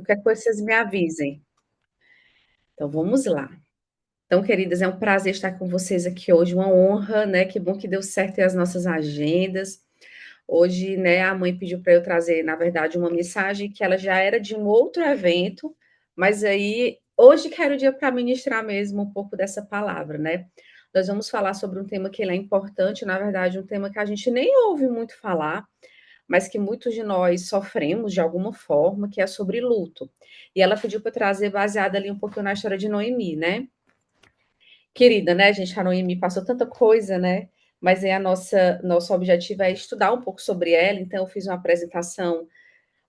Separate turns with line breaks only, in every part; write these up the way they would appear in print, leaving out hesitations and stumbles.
Qualquer coisa, vocês me avisem. Então, vamos lá. Então, queridas, é um prazer estar com vocês aqui hoje, uma honra, né? Que bom que deu certo aí as nossas agendas. Hoje, né, a mãe pediu para eu trazer, na verdade, uma mensagem que ela já era de um outro evento, mas aí, hoje que era o dia para ministrar mesmo um pouco dessa palavra, né? Nós vamos falar sobre um tema que ele é importante, na verdade, um tema que a gente nem ouve muito falar, mas que muitos de nós sofremos de alguma forma, que é sobre luto. E ela pediu para eu trazer baseada ali um pouquinho na história de Noemi, né? Querida, né, gente? A Noemi passou tanta coisa, né? Mas é nosso objetivo é estudar um pouco sobre ela. Então, eu fiz uma apresentação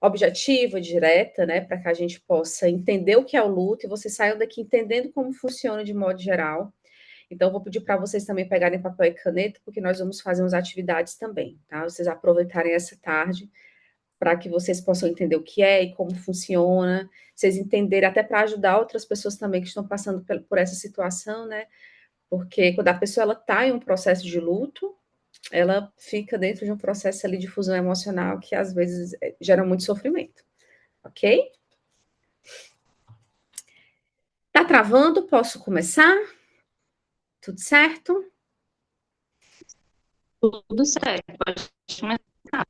objetiva, direta, né? Para que a gente possa entender o que é o luto e vocês saiam daqui entendendo como funciona de modo geral. Então, eu vou pedir para vocês também pegarem papel e caneta, porque nós vamos fazer umas atividades também, tá? Vocês aproveitarem essa tarde para que vocês possam entender o que é e como funciona, vocês entenderem, até para ajudar outras pessoas também que estão passando por essa situação, né? Porque quando a pessoa ela está em um processo de luto, ela fica dentro de um processo ali de fusão emocional que às vezes gera muito sofrimento, ok? Tá travando? Posso começar? Tudo certo?
Tudo certo, pode começar.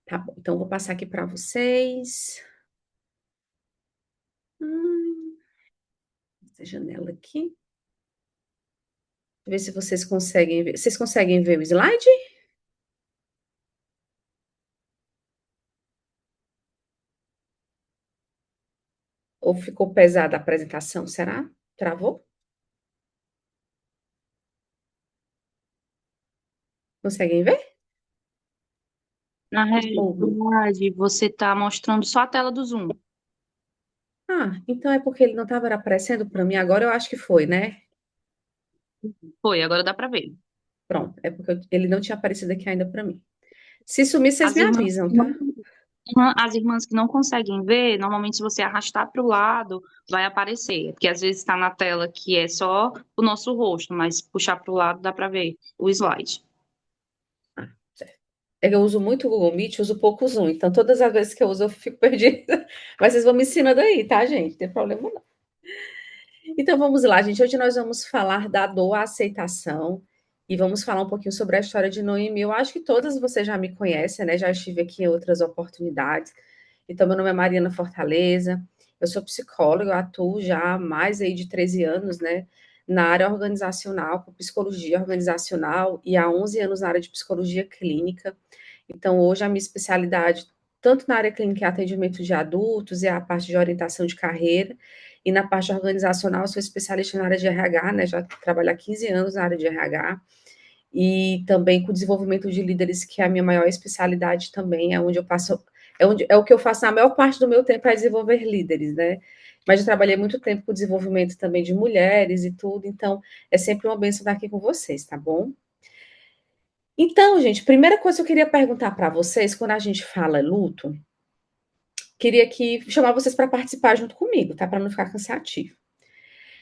Tá bom, então eu vou passar aqui para vocês. Essa janela aqui. Ver se vocês conseguem ver. Vocês conseguem ver o slide? Ou ficou pesada a apresentação? Será? Travou? Conseguem ver?
Na
Ou...
realidade, você está mostrando só a tela do Zoom.
Ah, então é porque ele não estava aparecendo para mim. Agora eu acho que foi, né?
Foi, agora dá para ver.
Pronto, é porque ele não tinha aparecido aqui ainda para mim. Se sumir, vocês
As
me
irmãs,
avisam, tá?
as irmãs que não conseguem ver, normalmente se você arrastar para o lado, vai aparecer. Porque às vezes está na tela que é só o nosso rosto, mas puxar para o lado dá para ver o slide.
Ah, certo. É que eu uso muito o Google Meet, uso pouco o Zoom. Então, todas as vezes que eu uso, eu fico perdida. Mas vocês vão me ensinando aí, tá, gente? Não tem problema não. Então, vamos lá, gente. Hoje nós vamos falar da dor à aceitação. E vamos falar um pouquinho sobre a história de Noemi. Eu acho que todas vocês já me conhecem, né? Já estive aqui em outras oportunidades. Então, meu nome é Mariana Fortaleza. Eu sou psicóloga, eu atuo já há mais aí de 13 anos, né? Na área organizacional, com psicologia organizacional, e há 11 anos na área de psicologia clínica. Então, hoje a minha especialidade, tanto na área clínica e atendimento de adultos, e a parte de orientação de carreira, e na parte organizacional, eu sou especialista na área de RH, né? Já trabalho há 15 anos na área de RH, e também com desenvolvimento de líderes, que é a minha maior especialidade também, é onde eu passo, é o que eu faço na maior parte do meu tempo, é desenvolver líderes, né? Mas eu trabalhei muito tempo com desenvolvimento também de mulheres e tudo, então é sempre uma bênção estar aqui com vocês, tá bom? Então, gente, primeira coisa que eu queria perguntar para vocês, quando a gente fala luto, queria que chamar vocês para participar junto comigo, tá? Para não ficar cansativo.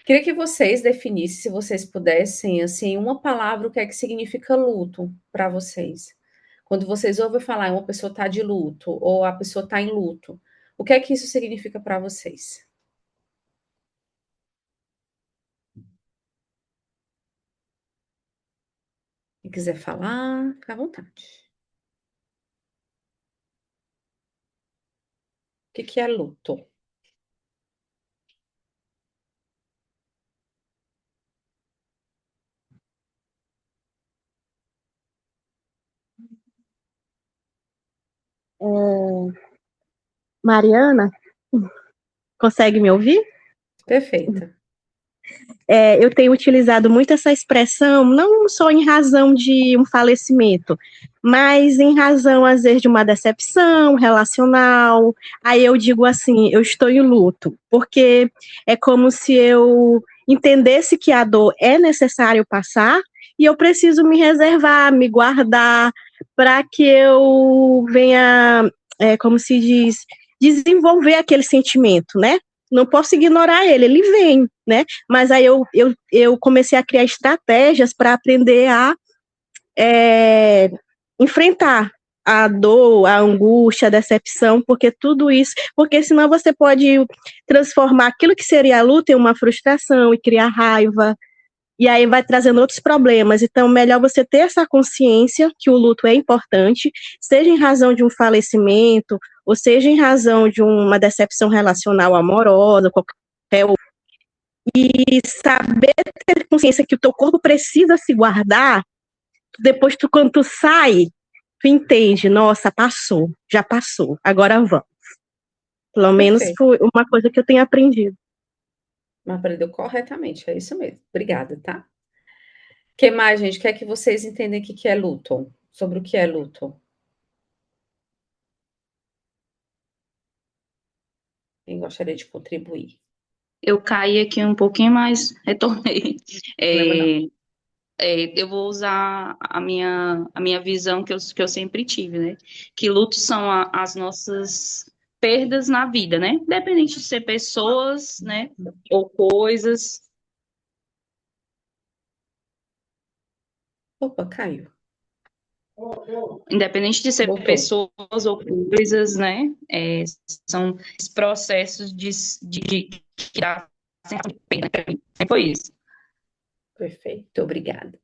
Queria que vocês definissem, se vocês pudessem, assim, uma palavra, o que é que significa luto para vocês. Quando vocês ouvem falar uma pessoa está de luto ou a pessoa está em luto, o que é que isso significa para vocês? Quem quiser falar, fica à vontade. O que é luto?
Mariana, consegue me ouvir?
Perfeita.
Eu tenho utilizado muito essa expressão, não só em razão de um falecimento, mas em razão, às vezes, de uma decepção relacional. Aí eu digo assim: eu estou em luto, porque é como se eu entendesse que a dor é necessário passar e eu preciso me reservar, me guardar, para que eu venha, como se diz, desenvolver aquele sentimento, né? Não posso ignorar ele vem, né? Mas aí eu comecei a criar estratégias para aprender a enfrentar, a dor, a angústia, a decepção, porque tudo isso, porque senão você pode transformar aquilo que seria a luta em uma frustração e criar raiva, e aí vai trazendo outros problemas. Então, melhor você ter essa consciência que o luto é importante, seja em razão de um falecimento, ou seja em razão de uma decepção relacional amorosa, qualquer outra, e saber ter consciência que o teu corpo precisa se guardar, depois quando tu sai, tu entende, nossa, passou, já passou, agora vamos. Pelo menos
Perfeito.
foi uma coisa que eu tenho aprendido.
Mas aprendeu corretamente, é isso mesmo. Obrigada, tá? O que mais, gente? Quer que vocês entendam o que é luto? Sobre o que é luto? Quem gostaria de contribuir?
Eu caí aqui um pouquinho, mas retornei.
Problema não.
É, eu vou usar a minha visão que eu sempre tive, né? Que lutos são as nossas perdas na vida, né? Independente de ser pessoas, né? Ou coisas.
Opa, caiu.
Independente de ser
Voltou.
pessoas ou coisas, né? São esses processos de que dá sensação de pena pra mim. Sempre foi isso.
Perfeito, obrigada.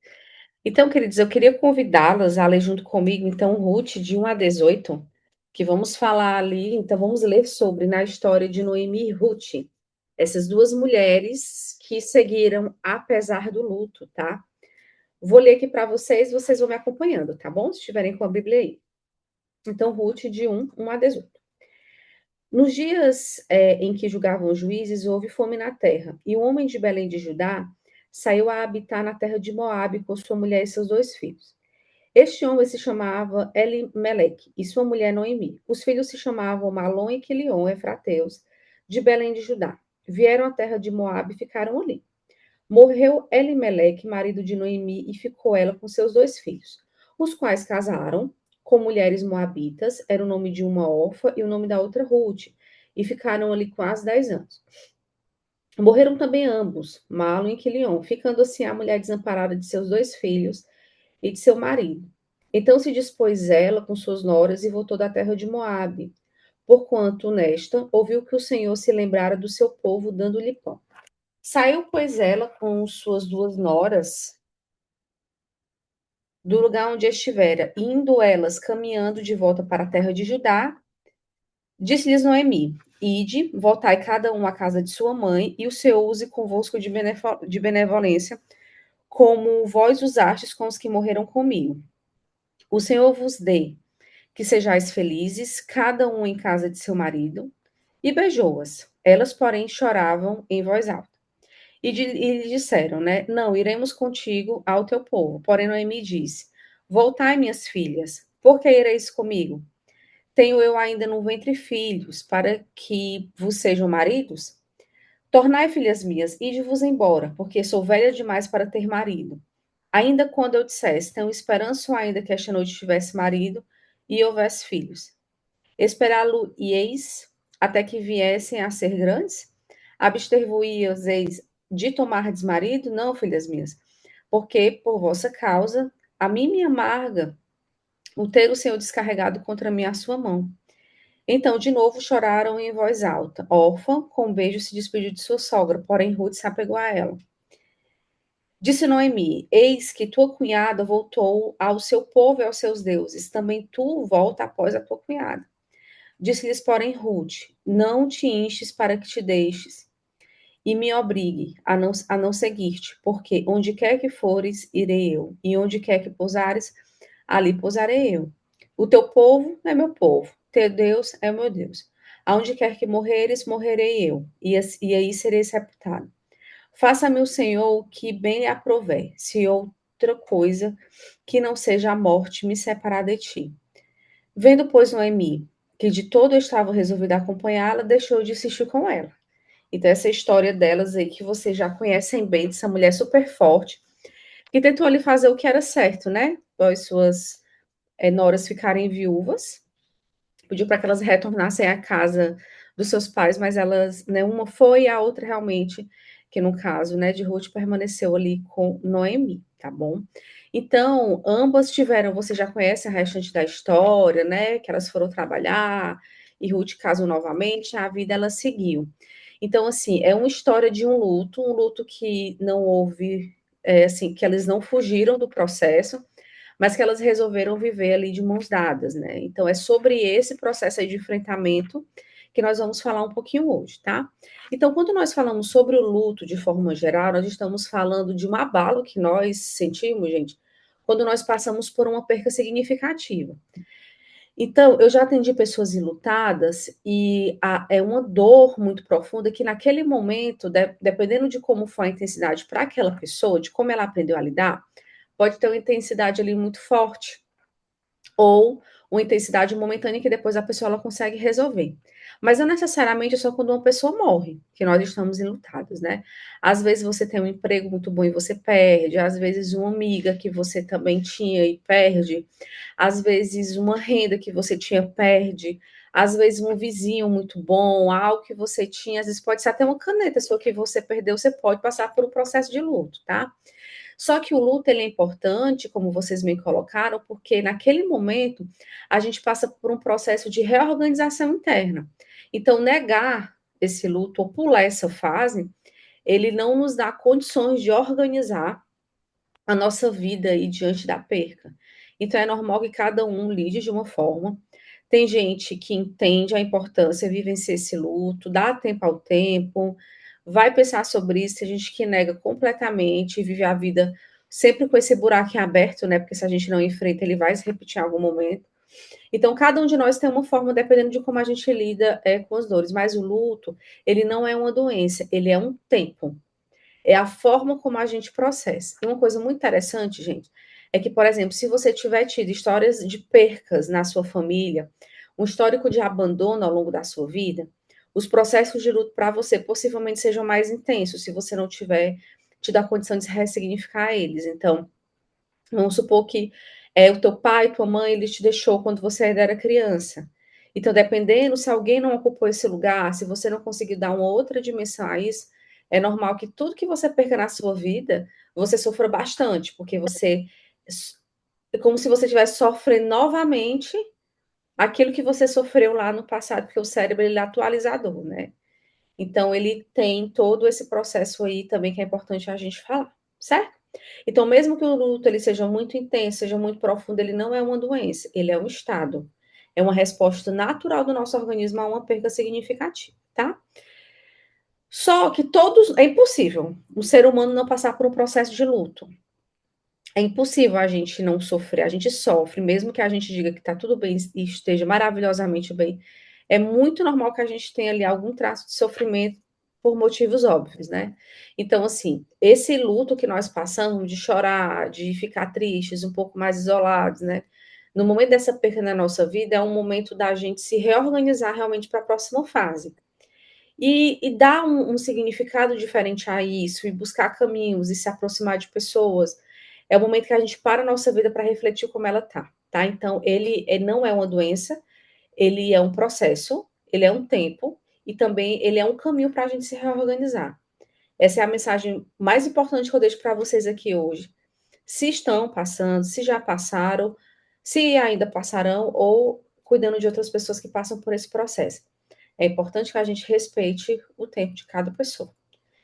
Então, queridos, eu queria convidá-las a ler junto comigo, então, Ruth, de 1 a 18, que vamos falar ali, então vamos ler sobre, na história de Noemi e Ruth, essas duas mulheres que seguiram apesar do luto, tá? Vou ler aqui para vocês, vocês vão me acompanhando, tá bom? Se estiverem com a Bíblia aí. Então, Ruth, de 1 a 18. Nos dias em que julgavam os juízes, houve fome na terra, e o homem de Belém de Judá saiu a habitar na terra de Moabe com sua mulher e seus 2 filhos. Este homem se chamava Elimeleque e sua mulher Noemi. Os filhos se chamavam Malom e Quilion, efrateus, de Belém de Judá. Vieram à terra de Moabe e ficaram ali. Morreu Elimeleque, marido de Noemi, e ficou ela com seus 2 filhos, os quais casaram com mulheres moabitas, era o nome de uma Orfa e o nome da outra Ruth, e ficaram ali quase 10 anos. Morreram também ambos, Malo e Quilion, ficando assim a mulher desamparada de seus 2 filhos e de seu marido. Então se dispôs ela com suas noras e voltou da terra de Moabe, porquanto nesta ouviu que o Senhor se lembrara do seu povo, dando-lhe pão. Saiu, pois, ela com suas 2 noras do lugar onde estivera, indo elas caminhando de volta para a terra de Judá, disse-lhes Noemi: Ide, voltai cada um à casa de sua mãe, e o Senhor use convosco de benevolência, como vós usastes com os que morreram comigo. O Senhor vos dê que sejais felizes, cada um em casa de seu marido. E beijou-as. Elas, porém, choravam em voz alta. E lhe disseram, né? Não, iremos contigo ao teu povo. Porém, Noemi disse: Voltai, minhas filhas, por que ireis comigo? Tenho eu ainda no ventre filhos, para que vos sejam maridos? Tornai, filhas minhas, ide-vos embora, porque sou velha demais para ter marido. Ainda quando eu dissesse, tenho esperança ainda que esta noite tivesse marido e houvesse filhos. Esperá-lo-eis até que viessem a ser grandes? Abster-vos-eis de tomardes marido? Não, filhas minhas, porque por vossa causa a mim me amarga o ter o Senhor descarregado contra mim a sua mão. Então, de novo, choraram em voz alta. Órfã, com um beijo, se despediu de sua sogra, porém Ruth se apegou a ela. Disse Noemi: Eis que tua cunhada voltou ao seu povo e aos seus deuses. Também tu volta após a tua cunhada. Disse-lhes, porém, Ruth: Não te enches para que te deixes, e me obrigue a não seguir-te, porque onde quer que fores, irei eu, e onde quer que pousares, ali pousarei eu. O teu povo é meu povo, teu Deus é meu Deus. Aonde quer que morreres, morrerei eu, e aí serei sepultado. Faça-me o Senhor o que bem lhe aprouver, se outra coisa que não seja a morte me separar de ti. Vendo, pois, Noemi, que de todo estava resolvida a acompanhá-la, deixou de insistir com ela. Então, essa história delas aí, que vocês já conhecem bem, dessa mulher super forte, que tentou ali fazer o que era certo, né? Após suas noras ficarem viúvas, pediu para que elas retornassem à casa dos seus pais, mas elas, né, uma foi e a outra realmente, que no caso, né, de Ruth, permaneceu ali com Noemi. tá bom? Então, ambas tiveram, você já conhece a restante da história, né? Que elas foram trabalhar e Ruth casou novamente, a vida ela seguiu. Então, assim, é uma história de um luto que não houve, assim, que elas não fugiram do processo, mas que elas resolveram viver ali de mãos dadas, né? Então, é sobre esse processo aí de enfrentamento que nós vamos falar um pouquinho hoje, tá? Então, quando nós falamos sobre o luto de forma geral, nós estamos falando de um abalo que nós sentimos, gente, quando nós passamos por uma perca significativa. Então, eu já atendi pessoas enlutadas e é uma dor muito profunda que naquele momento, dependendo de como foi a intensidade para aquela pessoa, de como ela aprendeu a lidar, pode ter uma intensidade ali muito forte ou uma intensidade momentânea que depois a pessoa ela consegue resolver. Mas não necessariamente é só quando uma pessoa morre que nós estamos enlutados, né? Às vezes você tem um emprego muito bom e você perde, às vezes uma amiga que você também tinha e perde, às vezes uma renda que você tinha perde, às vezes um vizinho muito bom, algo que você tinha, às vezes pode ser até uma caneta sua que você perdeu, você pode passar por um processo de luto, tá? Só que o luto ele é importante, como vocês me colocaram, porque naquele momento a gente passa por um processo de reorganização interna. Então, negar esse luto ou pular essa fase, ele não nos dá condições de organizar a nossa vida aí diante da perca. Então, é normal que cada um lide de uma forma. Tem gente que entende a importância, vivenciar esse luto, dá tempo ao tempo, vai pensar sobre isso. Tem gente que nega completamente e vive a vida sempre com esse buraquinho aberto, né? Porque se a gente não enfrenta, ele vai se repetir em algum momento. Então, cada um de nós tem uma forma, dependendo de como a gente lida com as dores. Mas o luto, ele não é uma doença, ele é um tempo. É a forma como a gente processa. E uma coisa muito interessante, gente, é que, por exemplo, se você tiver tido histórias de percas na sua família, um histórico de abandono ao longo da sua vida, os processos de luto para você possivelmente sejam mais intensos, se você não tiver tido a condição de ressignificar eles. Então, vamos supor que o teu pai, tua mãe, ele te deixou quando você ainda era criança. Então, dependendo, se alguém não ocupou esse lugar, se você não conseguir dar uma outra dimensão a isso, é normal que tudo que você perca na sua vida, você sofra bastante, porque você é como se você estivesse sofrendo novamente aquilo que você sofreu lá no passado, porque o cérebro ele é atualizador, né? Então, ele tem todo esse processo aí também que é importante a gente falar, certo? Então, mesmo que o luto ele seja muito intenso, seja muito profundo, ele não é uma doença, ele é um estado. É uma resposta natural do nosso organismo a uma perda significativa, tá? Só que todos. É impossível um ser humano não passar por um processo de luto. É impossível a gente não sofrer, a gente sofre, mesmo que a gente diga que tá tudo bem e esteja maravilhosamente bem. É muito normal que a gente tenha ali algum traço de sofrimento por motivos óbvios, né? Então, assim, esse luto que nós passamos de chorar, de ficar tristes, um pouco mais isolados, né? No momento dessa perda na nossa vida, é um momento da gente se reorganizar realmente para a próxima fase. E dar um significado diferente a isso, e buscar caminhos, e se aproximar de pessoas. É o momento que a gente para a nossa vida para refletir como ela tá? Então, ele não é uma doença, ele é um processo, ele é um tempo, e também ele é um caminho para a gente se reorganizar. Essa é a mensagem mais importante que eu deixo para vocês aqui hoje. Se estão passando, se já passaram, se ainda passarão, ou cuidando de outras pessoas que passam por esse processo. É importante que a gente respeite o tempo de cada pessoa.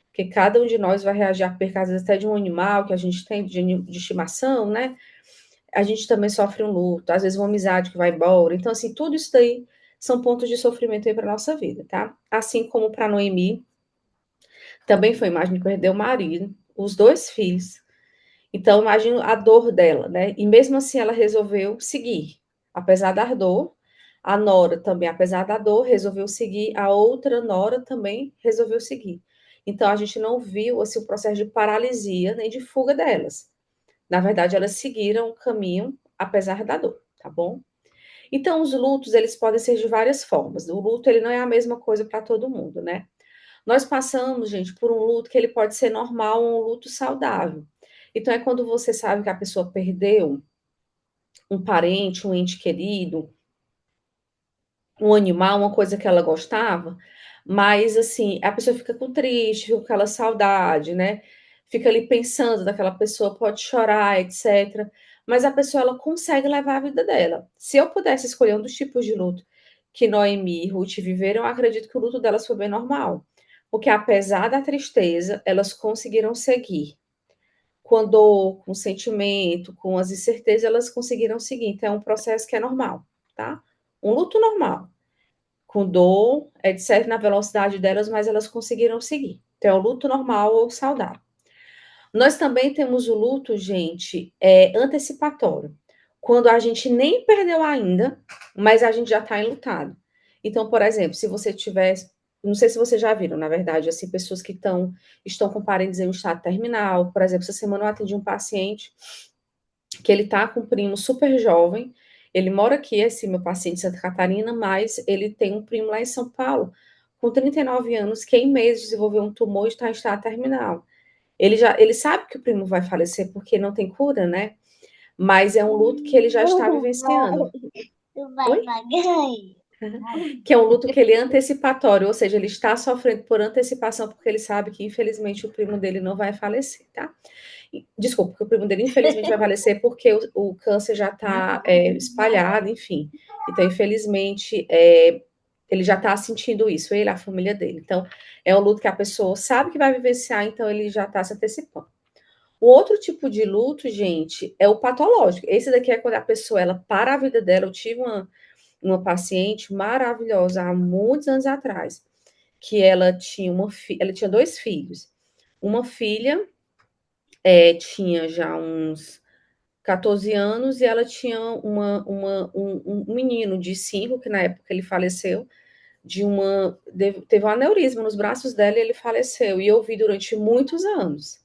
Porque cada um de nós vai reagir a perca, às vezes até de um animal que a gente tem de estimação, né? A gente também sofre um luto, às vezes uma amizade que vai embora. Então, assim, tudo isso daí são pontos de sofrimento aí para nossa vida, tá? Assim como para Noemi, também foi imagem que perdeu o marido, os dois filhos. Então, imagino a dor dela, né? E mesmo assim, ela resolveu seguir. Apesar da dor, a Nora também, apesar da dor, resolveu seguir. A outra Nora também resolveu seguir. Então, a gente não viu assim, o processo de paralisia nem de fuga delas. Na verdade, elas seguiram o caminho, apesar da dor, tá bom? Então, os lutos, eles podem ser de várias formas. O luto, ele não é a mesma coisa para todo mundo, né? Nós passamos, gente, por um luto que ele pode ser normal, um luto saudável. Então, é quando você sabe que a pessoa perdeu um parente, um ente querido, um animal, uma coisa que ela gostava, mas, assim, a pessoa fica com triste, fica com aquela saudade, né? fica ali pensando daquela pessoa, pode chorar, etc. Mas a pessoa ela consegue levar a vida dela. Se eu pudesse escolher um dos tipos de luto que Noemi e Ruth viveram, eu acredito que o luto delas foi bem normal. Porque apesar da tristeza, elas conseguiram seguir. Com a dor, com o sentimento, com as incertezas, elas conseguiram seguir. Então, é um processo que é normal, tá? Um luto normal. Com dor, etc., na velocidade delas, mas elas conseguiram seguir. Então, é o luto normal ou saudável. Nós também temos o luto, gente, antecipatório. Quando a gente nem perdeu ainda, mas a gente já está enlutado. Então, por exemplo, se você tiver, não sei se vocês já viram, na verdade, assim, pessoas que estão com parentes em um estado terminal. Por exemplo, essa semana eu atendi um paciente que ele tá com um primo super jovem. Ele mora aqui, esse meu paciente de Santa Catarina, mas ele tem um primo lá em São Paulo, com 39 anos, que em meses desenvolveu um tumor e está em estado terminal. Ele sabe que o primo vai falecer porque não tem cura, né? Mas é um luto que ele já está vivenciando. Oi? Que é um luto que ele é antecipatório, ou seja, ele está sofrendo por antecipação porque ele sabe que infelizmente o primo dele não vai falecer, tá? Desculpa, porque o primo dele infelizmente vai falecer porque o câncer já está espalhado, enfim. Então, infelizmente, ele já está sentindo isso, ele, a família dele. Então, é um luto que a pessoa sabe que vai vivenciar, então ele já está se antecipando. O outro tipo de luto, gente, é o patológico. Esse daqui é quando a pessoa, ela para a vida dela. Eu tive uma paciente maravilhosa há muitos anos atrás, que ela tinha dois filhos. Uma filha tinha já uns 14 anos e ela tinha um menino de 5, que na época ele faleceu, teve um aneurisma nos braços dela e ele faleceu. E eu vi durante muitos anos.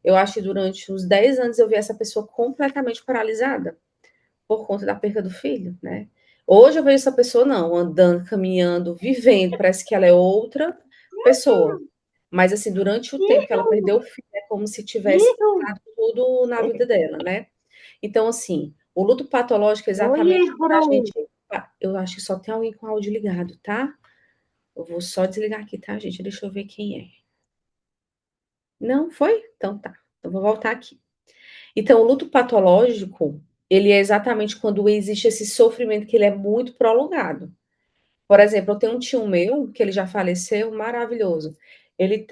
Eu acho que durante uns 10 anos eu vi essa pessoa completamente paralisada por conta da perda do filho, né? Hoje eu vejo essa pessoa não, andando, caminhando, vivendo, parece que ela é outra pessoa. Mas assim, durante o tempo que ela perdeu o filho, é como se tivesse mudado tudo na vida dela, né? Então, assim, o luto patológico é exatamente quando a gente. Eu acho que só tem alguém com áudio ligado, tá? Eu vou só desligar aqui, tá, gente? Deixa eu ver quem é. Não foi? Então tá. Eu vou voltar aqui. Então, o luto patológico, ele é exatamente quando existe esse sofrimento que ele é muito prolongado. Por exemplo, eu tenho um tio meu, que ele já faleceu, maravilhoso. Ele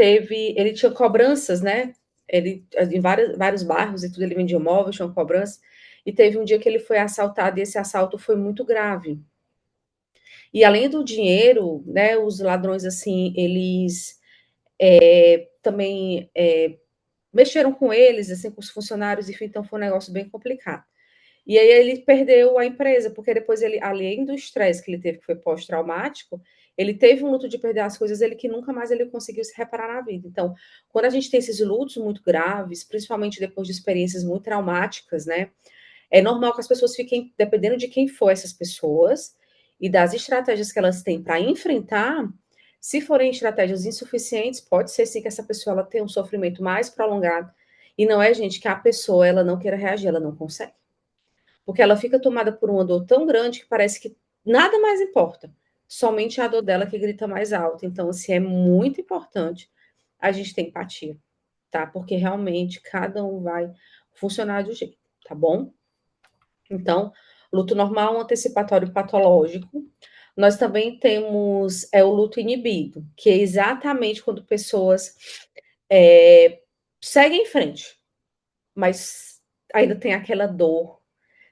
tinha cobranças, né? Ele, em vários bairros e tudo, ele vendia móveis, tinha uma cobrança. E teve um dia que ele foi assaltado e esse assalto foi muito grave. E além do dinheiro, né, os ladrões, assim, eles também mexeram com eles, assim, com os funcionários, enfim, então foi um negócio bem complicado. E aí ele perdeu a empresa, porque depois ele, além do estresse que ele teve, que foi pós-traumático, ele teve um luto de perder as coisas, ele que nunca mais ele conseguiu se reparar na vida. Então, quando a gente tem esses lutos muito graves, principalmente depois de experiências muito traumáticas, né, é normal que as pessoas fiquem, dependendo de quem for essas pessoas e das estratégias que elas têm para enfrentar, se forem estratégias insuficientes, pode ser sim que essa pessoa ela tenha um sofrimento mais prolongado. E não é, gente, que a pessoa ela não queira reagir, ela não consegue. Porque ela fica tomada por uma dor tão grande que parece que nada mais importa. Somente a dor dela que grita mais alto. Então, assim, é muito importante a gente ter empatia, tá? Porque realmente cada um vai funcionar de um jeito, tá bom? Então, luto normal, antecipatório patológico. Nós também temos o luto inibido, que é exatamente quando pessoas seguem em frente, mas ainda tem aquela dor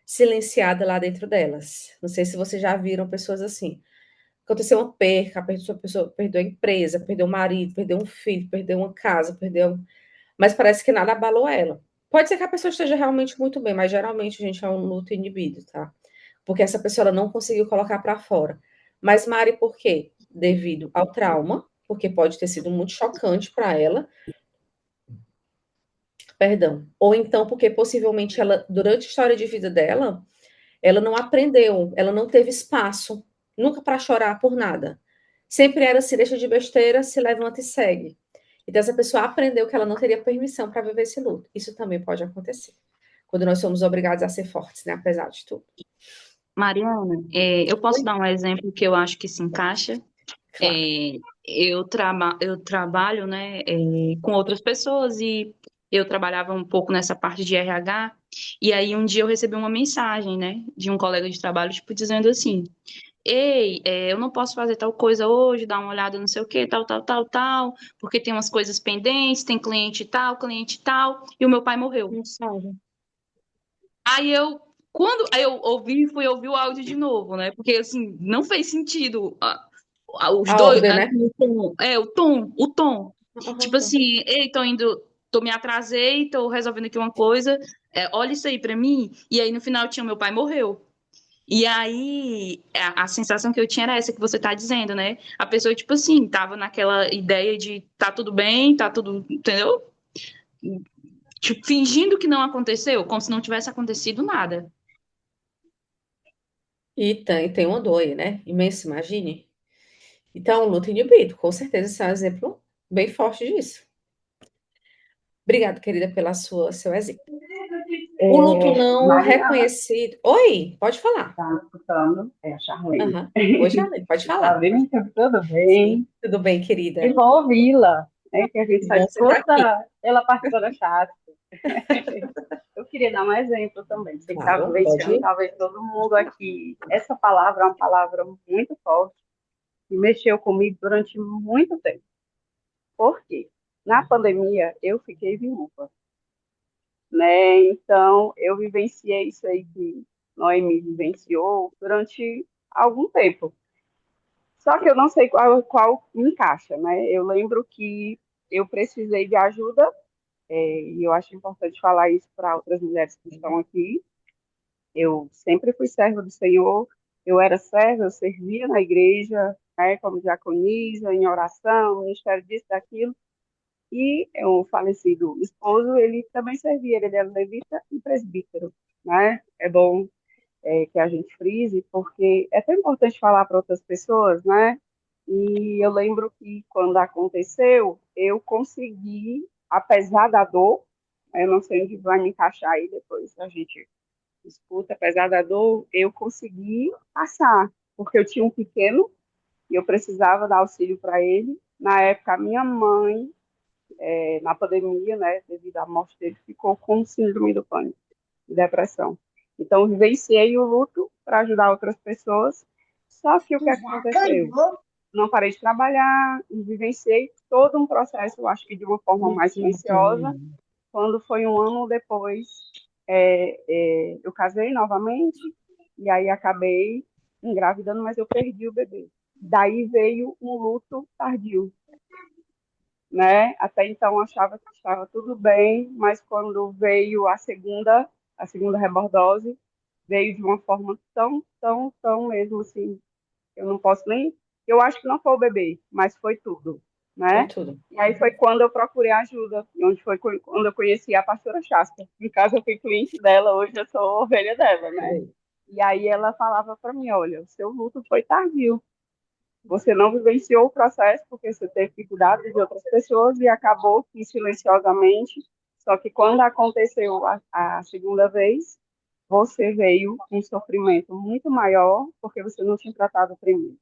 silenciada lá dentro delas. Não sei se vocês já viram pessoas assim. Aconteceu uma perca, a pessoa perdeu a empresa, perdeu o marido, perdeu um filho, perdeu uma casa, perdeu. Mas parece que nada abalou ela. Pode ser que a pessoa esteja realmente muito bem, mas geralmente, gente, é um luto inibido, tá? Porque essa pessoa ela não conseguiu colocar para fora. Mas, Mari, por quê? Devido ao trauma, porque pode ter sido muito chocante para ela, perdão. Ou então porque possivelmente ela, durante a história de vida dela, ela não aprendeu, ela não teve espaço, nunca para chorar por nada. Sempre era se deixa de besteira, se levanta e segue. Então, essa pessoa aprendeu que ela não teria permissão para viver esse luto. Isso também pode acontecer. Quando nós somos obrigados a ser fortes, né? Apesar de tudo.
Mariana, eu posso dar um exemplo que eu acho que se encaixa.
Claro.
Eu trabalho, né, com outras pessoas e eu trabalhava um pouco nessa parte de RH, e aí um dia eu recebi uma mensagem, né, de um colega de trabalho, tipo, dizendo assim: Ei, eu não posso fazer tal coisa hoje, dá uma olhada não sei o que, tal, tal, tal, tal, porque tem umas coisas pendentes, tem cliente tal, e o meu pai morreu.
Mensagem.
Aí eu ouvi, fui ouvir o áudio de novo, né? Porque assim, não fez sentido os
A
dois,
ordem, né?
assim, o tom. Tipo
Aham.
assim, ei, tô me atrasei, tô resolvendo aqui uma coisa, olha isso aí pra mim. E aí no final tinha meu pai morreu. E aí, a sensação que eu tinha era essa que você tá dizendo, né? A pessoa, tipo assim, tava naquela ideia de tá tudo bem, tá tudo, entendeu? Tipo, fingindo que não aconteceu, como se não tivesse acontecido nada.
E tem uma dor aí, né? Imensa, imagine. Então, luto inibido, com certeza, esse é um exemplo bem forte disso. Obrigada, querida, pela seu exemplo. O luto não
Mariana,
reconhecido. Oi, pode falar.
tá me escutando? É a Charlene.
Aham. Oi, Charlene, pode
Tá
falar.
vendo? Tudo
Sim,
bem?
tudo bem,
Que
querida?
bom ouvi-la, né? Que a gente
Que
só
bom você estar aqui.
escuta ela participando da chat. Eu queria dar um exemplo também. Sei que estava
Claro, pode
vivenciando,
ir.
talvez todo mundo aqui. Essa palavra é uma palavra muito forte e mexeu comigo durante muito tempo. Por quê? Na pandemia, eu fiquei viúva, né? Então, eu vivenciei isso aí que Noemi vivenciou durante algum tempo. Só que eu não sei qual encaixa, né? Eu lembro que eu precisei de ajuda, e eu acho importante falar isso para outras mulheres que estão aqui. Eu sempre fui serva do Senhor, eu era serva, eu servia na igreja, né, como diaconisa, em oração, ministério disso, daquilo. E o falecido esposo, ele também servia, ele era levita e presbítero, né? É bom que a gente frise, porque é tão importante falar para outras pessoas, né? E eu lembro que quando aconteceu, eu consegui, apesar da dor, eu não sei onde vai me encaixar aí depois, a gente escuta, apesar da dor, eu consegui passar, porque eu tinha um pequeno e eu precisava dar auxílio para ele. Na época, a minha mãe, na pandemia, né, devido à morte dele, ficou com síndrome do pânico e depressão. Então, vivenciei o luto para ajudar outras pessoas. Só que o que aconteceu? Não parei de trabalhar e vivenciei todo um processo, eu acho que de uma forma mais silenciosa. Quando foi um ano depois, eu casei novamente e aí acabei engravidando, mas eu perdi o bebê. Daí veio um luto tardio, né? Até então eu achava que estava tudo bem, mas quando veio a segunda rebordose, veio de uma forma tão, tão, tão mesmo assim, eu não posso nem, eu acho que não foi o bebê, mas foi tudo,
Foi
né?
tudo.
E aí foi quando eu procurei ajuda, e onde foi quando eu conheci a pastora Shasta. No caso, eu fui cliente dela, hoje eu sou ovelha dela, né?
Foi.
E aí ela falava para mim, olha, o seu luto foi tardio, você não vivenciou o processo porque você teve que cuidar de outras pessoas e acabou que silenciosamente. Só que quando aconteceu a segunda vez, você veio com um sofrimento muito maior porque você não tinha tratado o primeiro,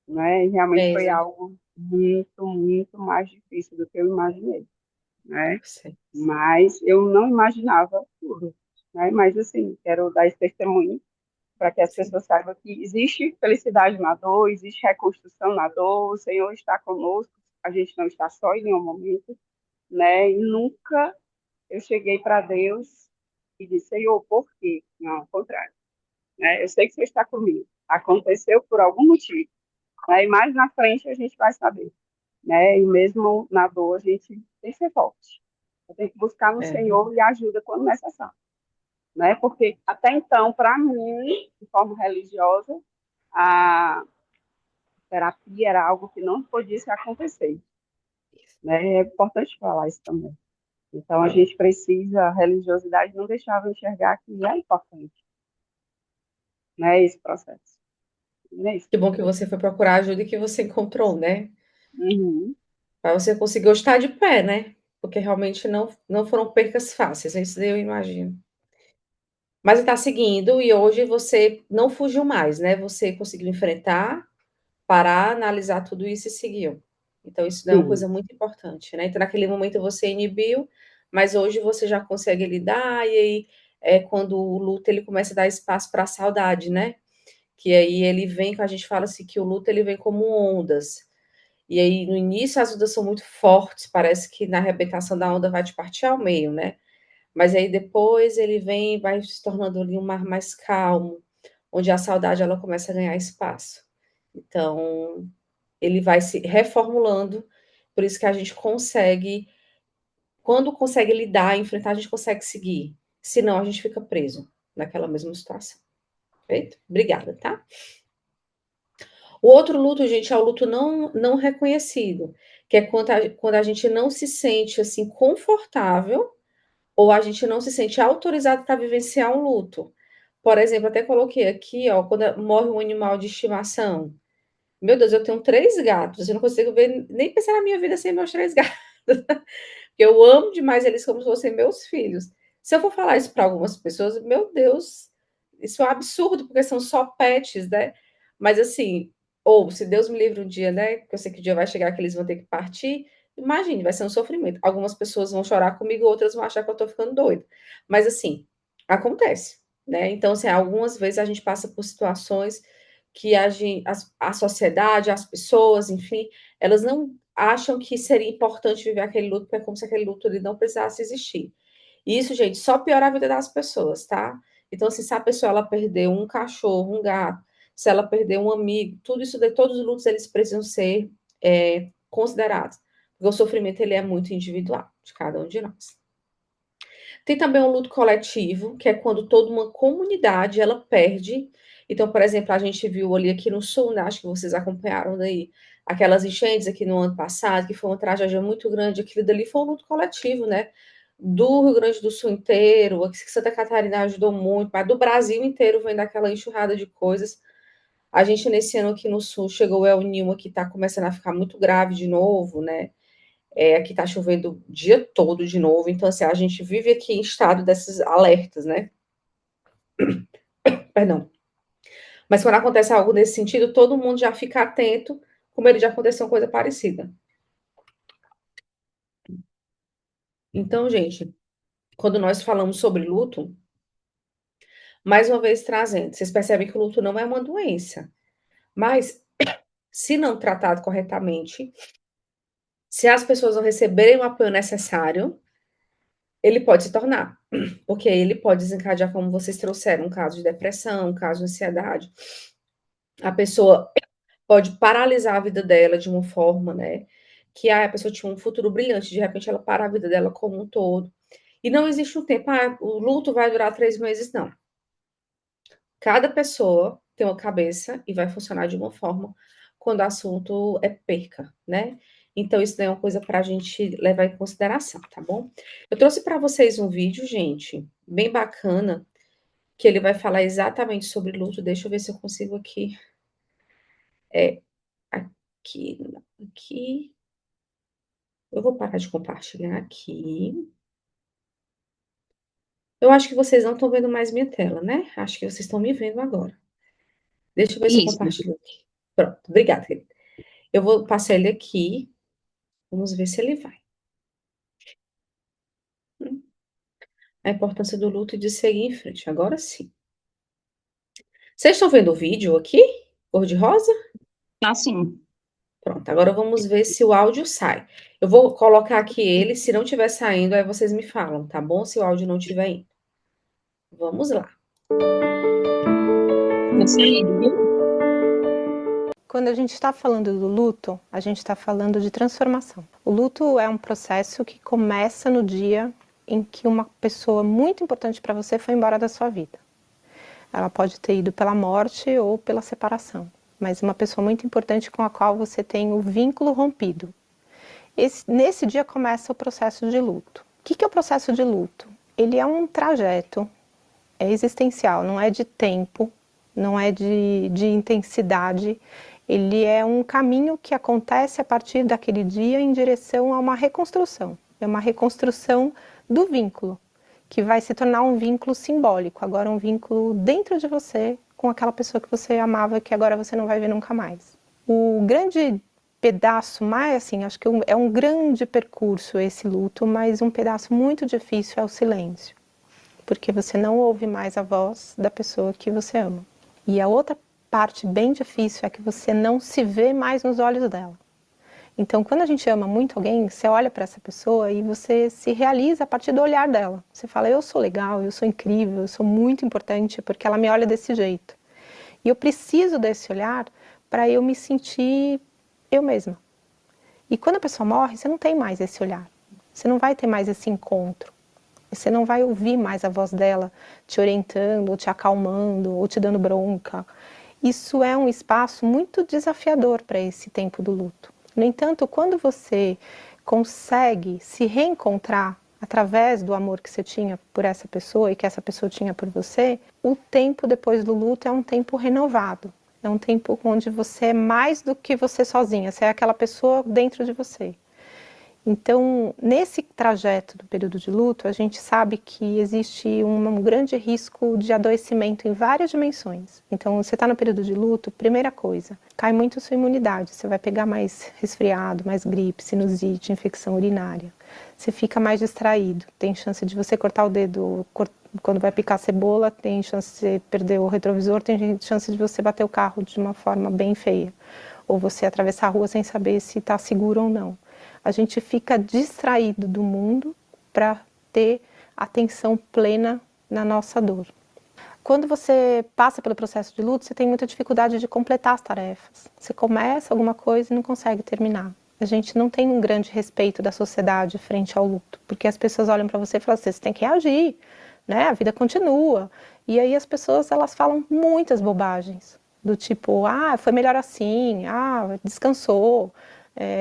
né? E realmente foi
Mesmo.
algo muito, muito mais difícil do que eu imaginei, né?
Sim.
Mas eu não imaginava tudo, né? Mas assim, quero dar esse testemunho para que as
Sim.
pessoas saibam que existe felicidade na dor, existe reconstrução na dor, o Senhor está conosco, a gente não está só em nenhum momento, né? E nunca eu cheguei para Deus e disse, Senhor, por quê? Não, ao contrário, né? Eu sei que você está comigo. Aconteceu por algum motivo, né? E mais na frente a gente vai saber, né? E mesmo na dor a gente tem que ser forte. Tem que buscar no
É.
Senhor e ajuda quando necessário, né? Porque até então, para mim, de forma religiosa, a terapia era algo que não podia se acontecer, né? É importante falar isso também. Então, a gente precisa, a religiosidade não deixava eu enxergar que é importante, né? Esse processo. Não é isso?
Que bom que você foi procurar ajuda e que você encontrou, né?
Uhum.
Para você conseguir estar de pé, né? Porque realmente não foram percas fáceis, isso daí eu imagino. Mas está seguindo e hoje você não fugiu mais, né? Você conseguiu enfrentar, parar, analisar tudo isso e seguiu. Então, isso é uma
Sim.
coisa muito importante, né? Então, naquele momento você inibiu, mas hoje você já consegue lidar, e aí é quando o luto ele começa a dar espaço para a saudade, né? Que aí ele vem, que a gente fala assim, que o luto ele vem como ondas. E aí, no início, as ondas são muito fortes, parece que na arrebentação da onda vai te partir ao meio, né? Mas aí depois ele vem e vai se tornando ali um mar mais calmo, onde a saudade ela começa a ganhar espaço. Então, ele vai se reformulando, por isso que a gente consegue, quando consegue lidar, enfrentar, a gente consegue seguir. Senão, a gente fica preso naquela mesma situação. Perfeito? Obrigada, tá? O outro luto, gente, é o luto não reconhecido, que é quando a gente não se sente assim confortável ou a gente não se sente autorizado para vivenciar um luto. Por exemplo, até coloquei aqui, ó, quando morre um animal de estimação. Meu Deus, eu tenho 3 gatos, eu não consigo ver, nem pensar na minha vida sem meus 3 gatos. Eu amo demais eles como se fossem meus filhos. Se eu for falar isso para algumas pessoas, meu Deus, isso é um absurdo, porque são só pets, né? Mas assim, ou se Deus me livre um dia, né? Que eu sei que o dia vai chegar que eles vão ter que partir. Imagine, vai ser um sofrimento. Algumas pessoas vão chorar comigo, outras vão achar que eu tô ficando doida. Mas assim, acontece, né? Então, assim, algumas vezes a gente passa por situações que a sociedade, as pessoas, enfim, elas não acham que seria importante viver aquele luto, porque é como se aquele luto ele não precisasse existir. E isso, gente, só piora a vida das pessoas, tá? Então, assim, se a pessoa ela perdeu um cachorro, um gato, se ela perdeu um amigo, tudo isso, todos os lutos, eles precisam ser considerados. Porque o sofrimento, ele é muito individual, de cada um de nós. Tem também o luto coletivo, que é quando toda uma comunidade, ela perde. Então, por exemplo, a gente viu ali aqui no Sul, né, acho que vocês acompanharam daí, aquelas enchentes aqui no ano passado, que foi uma tragédia muito grande, aquilo dali foi um luto coletivo, né? Do Rio Grande do Sul inteiro, aqui Santa Catarina ajudou muito, mas do Brasil inteiro vem daquela enxurrada de coisas. A gente, nesse ano aqui no Sul, chegou o El Niño, que está começando a ficar muito grave de novo, né? Aqui tá chovendo o dia todo de novo, então assim, a gente vive aqui em estado desses alertas, né? Perdão. Mas quando acontece algo nesse sentido, todo mundo já fica atento, com medo de acontecer uma coisa parecida. Então, gente, quando nós falamos sobre luto, mais uma vez trazendo, vocês percebem que o luto não é uma doença, mas se não tratado corretamente, se as pessoas não receberem o apoio necessário, ele pode se tornar, porque ele pode desencadear, como vocês trouxeram, um caso de depressão, um caso de ansiedade. A pessoa pode paralisar a vida dela de uma forma, né? Que a pessoa tinha um futuro brilhante, de repente ela para a vida dela como um todo. E não existe um tempo, o luto vai durar 3 meses, não. Cada pessoa tem uma cabeça e vai funcionar de uma forma quando o assunto é perca, né? Então, isso é uma coisa para a gente levar em consideração, tá bom? Eu trouxe para vocês um vídeo, gente, bem bacana, que ele vai falar exatamente sobre luto. Deixa eu ver se eu consigo aqui. Aqui, aqui. Eu vou parar de compartilhar aqui. Eu acho que vocês não estão vendo mais minha tela, né? Acho que vocês estão me vendo agora. Deixa eu ver se eu
Isso.
compartilho aqui. Pronto, obrigada, querida. Eu vou passar ele aqui. Vamos ver se ele vai. A importância do luto e de seguir em frente. Agora sim. Vocês estão vendo o vídeo aqui? Cor de rosa?
Assim,
Pronto, agora vamos ver se o áudio sai. Eu vou colocar aqui ele. Se não estiver saindo, aí vocês me falam, tá bom? Se o áudio não estiver indo. Vamos lá.
eu sei, viu?
Quando a gente está falando do luto, a gente está falando de transformação. O luto é um processo que começa no dia em que uma pessoa muito importante para você foi embora da sua vida. Ela pode ter ido pela morte ou pela separação, mas uma pessoa muito importante com a qual você tem o vínculo rompido. Nesse dia começa o processo de luto. O que é o processo de luto? Ele é um trajeto, é existencial, não é de tempo, não é de intensidade. Ele é um caminho que acontece a partir daquele dia em direção a uma reconstrução. É uma reconstrução do vínculo, que vai se tornar um vínculo simbólico, agora um vínculo dentro de você, com aquela pessoa que você amava, que agora você não vai ver nunca mais. O grande pedaço mais, assim, acho que é um grande percurso esse luto, mas um pedaço muito difícil é o silêncio, porque você não ouve mais a voz da pessoa que você ama. E a outra parte bem difícil é que você não se vê mais nos olhos dela. Então, quando a gente ama muito alguém, você olha para essa pessoa e você se realiza a partir do olhar dela. Você fala, eu sou legal, eu sou incrível, eu sou muito importante porque ela me olha desse jeito. E eu preciso desse olhar para eu me sentir eu mesma. E quando a pessoa morre, você não tem mais esse olhar. Você não vai ter mais esse encontro. Você não vai ouvir mais a voz dela te orientando, ou te acalmando, ou te dando bronca. Isso é um espaço muito desafiador para esse tempo do luto. No entanto, quando você consegue se reencontrar através do amor que você tinha por essa pessoa e que essa pessoa tinha por você, o tempo depois do luto é um tempo renovado. É um tempo onde você é mais do que você sozinha, você é aquela pessoa dentro de você. Então, nesse trajeto do período de luto, a gente sabe que existe um grande risco de adoecimento em várias dimensões. Então, você está no período de luto, primeira coisa, cai muito a sua imunidade. Você vai pegar mais resfriado, mais gripe, sinusite, infecção urinária. Você fica mais distraído. Tem chance de você cortar o dedo quando vai picar cebola, tem chance de você perder o retrovisor, tem chance de você bater o carro de uma forma bem feia. Ou você atravessar a rua sem saber se está seguro ou não. A gente fica distraído do mundo para ter atenção plena na nossa dor. Quando você passa pelo processo de luto, você tem muita dificuldade de completar as tarefas. Você começa alguma coisa e não consegue terminar. A gente não tem um grande respeito da sociedade frente ao luto, porque as pessoas olham para você e falam assim, você tem que reagir, né? A vida continua. E aí as pessoas, elas falam muitas bobagens, do tipo, ah, foi melhor assim, ah, descansou,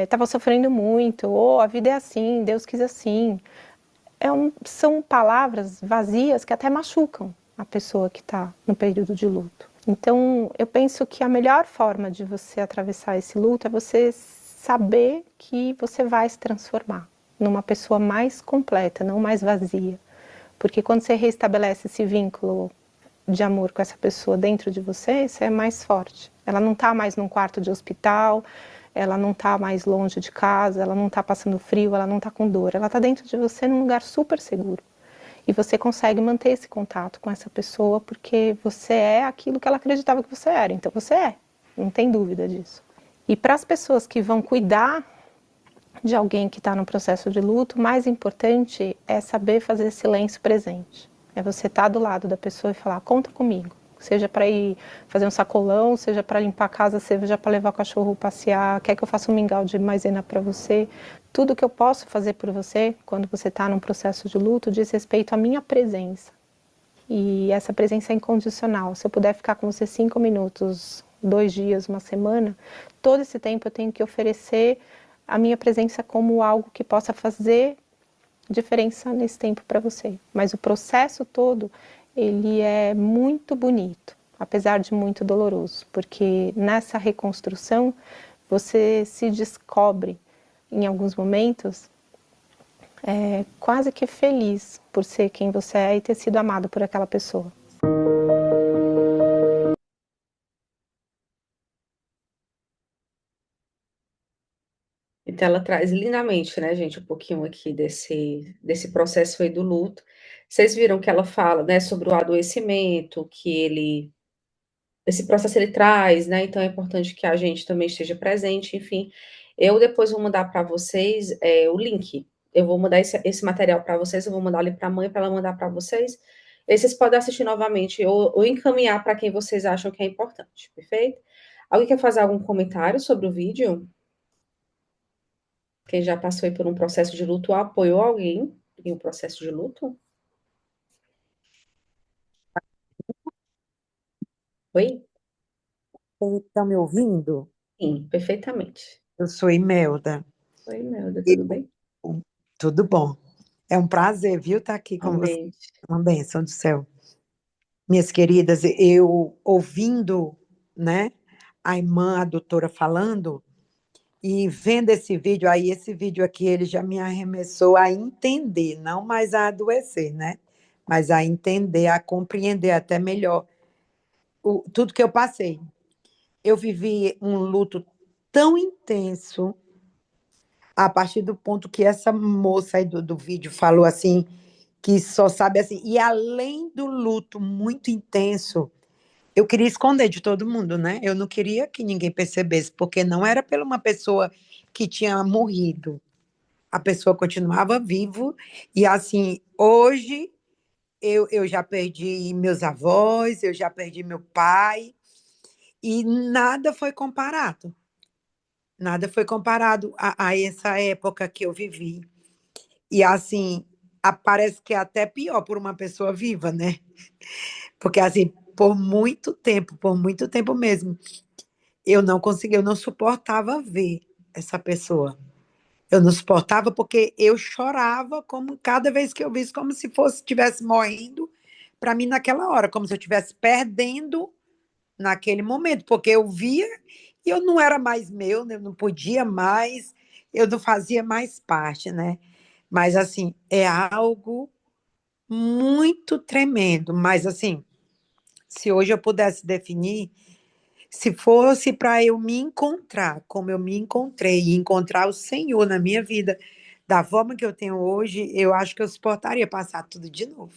estava sofrendo muito, ou a vida é assim, Deus quis assim. São palavras vazias que até machucam a pessoa que está no período de luto. Então, eu penso que a melhor forma de você atravessar esse luto é você saber que você vai se transformar numa pessoa mais completa, não mais vazia. Porque quando você restabelece esse vínculo de amor com essa pessoa dentro de você, você é mais forte. Ela não está mais num quarto de hospital, ela não está mais longe de casa, ela não está passando frio, ela não está com dor. Ela está dentro de você num lugar super seguro. E você consegue manter esse contato com essa pessoa porque você é aquilo que ela acreditava que você era. Então você é, não tem dúvida disso. E para as pessoas que vão cuidar de alguém que está no processo de luto, o mais importante é saber fazer silêncio presente. É você estar do lado da pessoa e falar, conta comigo. Seja para ir fazer um sacolão, seja para limpar a casa, seja para levar o cachorro passear, quer que eu faça um mingau de maisena para você. Tudo que eu posso fazer por você, quando você está num processo de luto, diz respeito à minha presença. E essa presença é incondicional. Se eu puder ficar com você 5 minutos, 2 dias, uma semana, todo esse tempo eu tenho que oferecer a minha presença como algo que possa fazer diferença nesse tempo para você. Mas o processo todo, ele é muito bonito, apesar de muito doloroso, porque nessa reconstrução você se descobre em alguns momentos quase que feliz por ser quem você é e ter sido amado por aquela pessoa.
Então ela traz lindamente, né, gente, um pouquinho aqui desse processo aí do luto. Vocês viram que ela fala, né, sobre o adoecimento, que esse processo ele traz, né, então é importante que a gente também esteja presente, enfim. Eu depois vou mandar para vocês o link, eu vou mandar esse material para vocês, eu vou mandar ali para a mãe, para ela mandar para vocês, e aí vocês podem assistir novamente, ou encaminhar para quem vocês acham que é importante, perfeito? Alguém quer fazer algum comentário sobre o vídeo? Quem já passou aí por um processo de luto ou apoiou alguém em um processo de luto? Oi?
Estão me ouvindo?
Sim, perfeitamente.
Eu sou Imelda.
Oi, Melda,
E
tudo bem?
tudo bom? É um prazer, viu, estar aqui com você.
Realmente.
Uma bênção do céu. Minhas queridas, eu ouvindo, né, a irmã, a doutora falando, e vendo esse vídeo, aí esse vídeo aqui, ele já me arremessou a entender, não mais a adoecer, né? Mas a entender, a compreender até melhor tudo que eu passei. Eu vivi um luto tão intenso, a partir do ponto que essa moça aí do vídeo falou assim, que só sabe assim, e além do luto muito intenso, eu queria esconder de todo mundo, né? Eu não queria que ninguém percebesse, porque não era pela uma pessoa que tinha morrido. A pessoa continuava vivo, e assim, hoje eu já perdi meus avós, eu já perdi meu pai, e nada foi comparado. Nada foi comparado a essa época que eu vivi. E assim, parece que é até pior por uma pessoa viva, né? Porque assim, por muito tempo mesmo, eu não conseguia, eu não suportava ver essa pessoa. Eu não suportava porque eu chorava como cada vez que eu visse, como se fosse estivesse morrendo para mim naquela hora, como se eu estivesse perdendo naquele momento, porque eu via e eu não era mais meu, né? Eu não podia mais, eu não fazia mais parte, né? Mas assim, é algo muito tremendo, mas assim, se hoje eu pudesse definir, se fosse para eu me encontrar, como eu me encontrei, e encontrar o Senhor na minha vida, da forma que eu tenho hoje, eu acho que eu suportaria passar tudo de novo.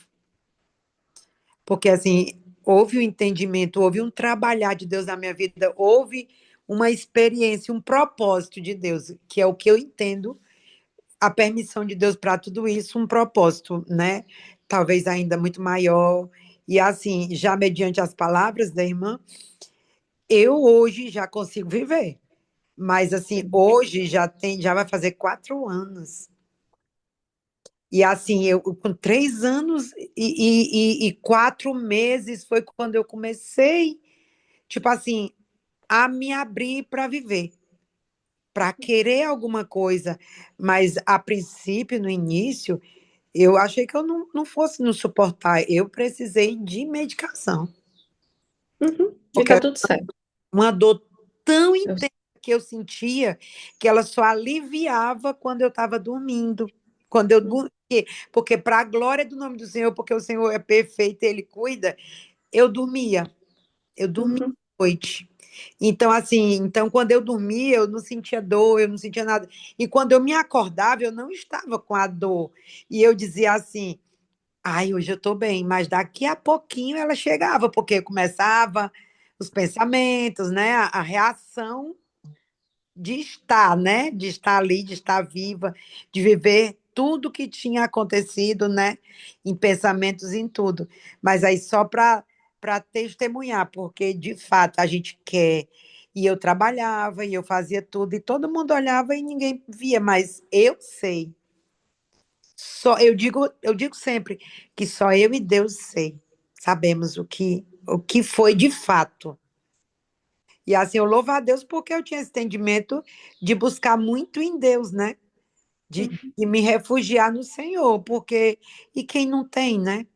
Porque, assim, houve um entendimento, houve um trabalhar de Deus na minha vida, houve uma experiência, um propósito de Deus, que é o que eu entendo, a permissão de Deus para tudo isso, um propósito, né? Talvez ainda muito maior. E, assim, já mediante as palavras da irmã, eu hoje já consigo viver. Mas assim, hoje já vai fazer 4 anos. E assim, eu com 3 anos e 4 meses foi quando eu comecei, tipo assim, a me abrir para viver, para querer alguma coisa. Mas a princípio, no início, eu achei que eu não fosse nos suportar. Eu precisei de medicação,
Uhum. E tá
porque
tudo certo.
uma dor tão
Eu-
intensa que eu sentia que ela só aliviava quando eu estava dormindo. Quando eu dormia, porque para a glória do nome do Senhor, porque o Senhor é perfeito, Ele cuida, eu dormia
Uhum.
à noite. Então, assim, então quando eu dormia, eu não sentia dor, eu não sentia nada. E quando eu me acordava, eu não estava com a dor. E eu dizia assim, ai, hoje eu estou bem, mas daqui a pouquinho ela chegava, porque começava os pensamentos, né? A reação de estar, né? De estar ali, de estar viva, de viver tudo que tinha acontecido, né? Em pensamentos, em tudo. Mas aí só para testemunhar, porque de fato a gente quer. E eu trabalhava, e eu fazia tudo, e todo mundo olhava e ninguém via, mas eu sei. Só eu digo sempre que só eu e Deus sei. Sabemos o que foi de fato. E assim, eu louvo a Deus porque eu tinha esse entendimento de buscar muito em Deus, né? De me refugiar no Senhor, porque. E quem não tem, né?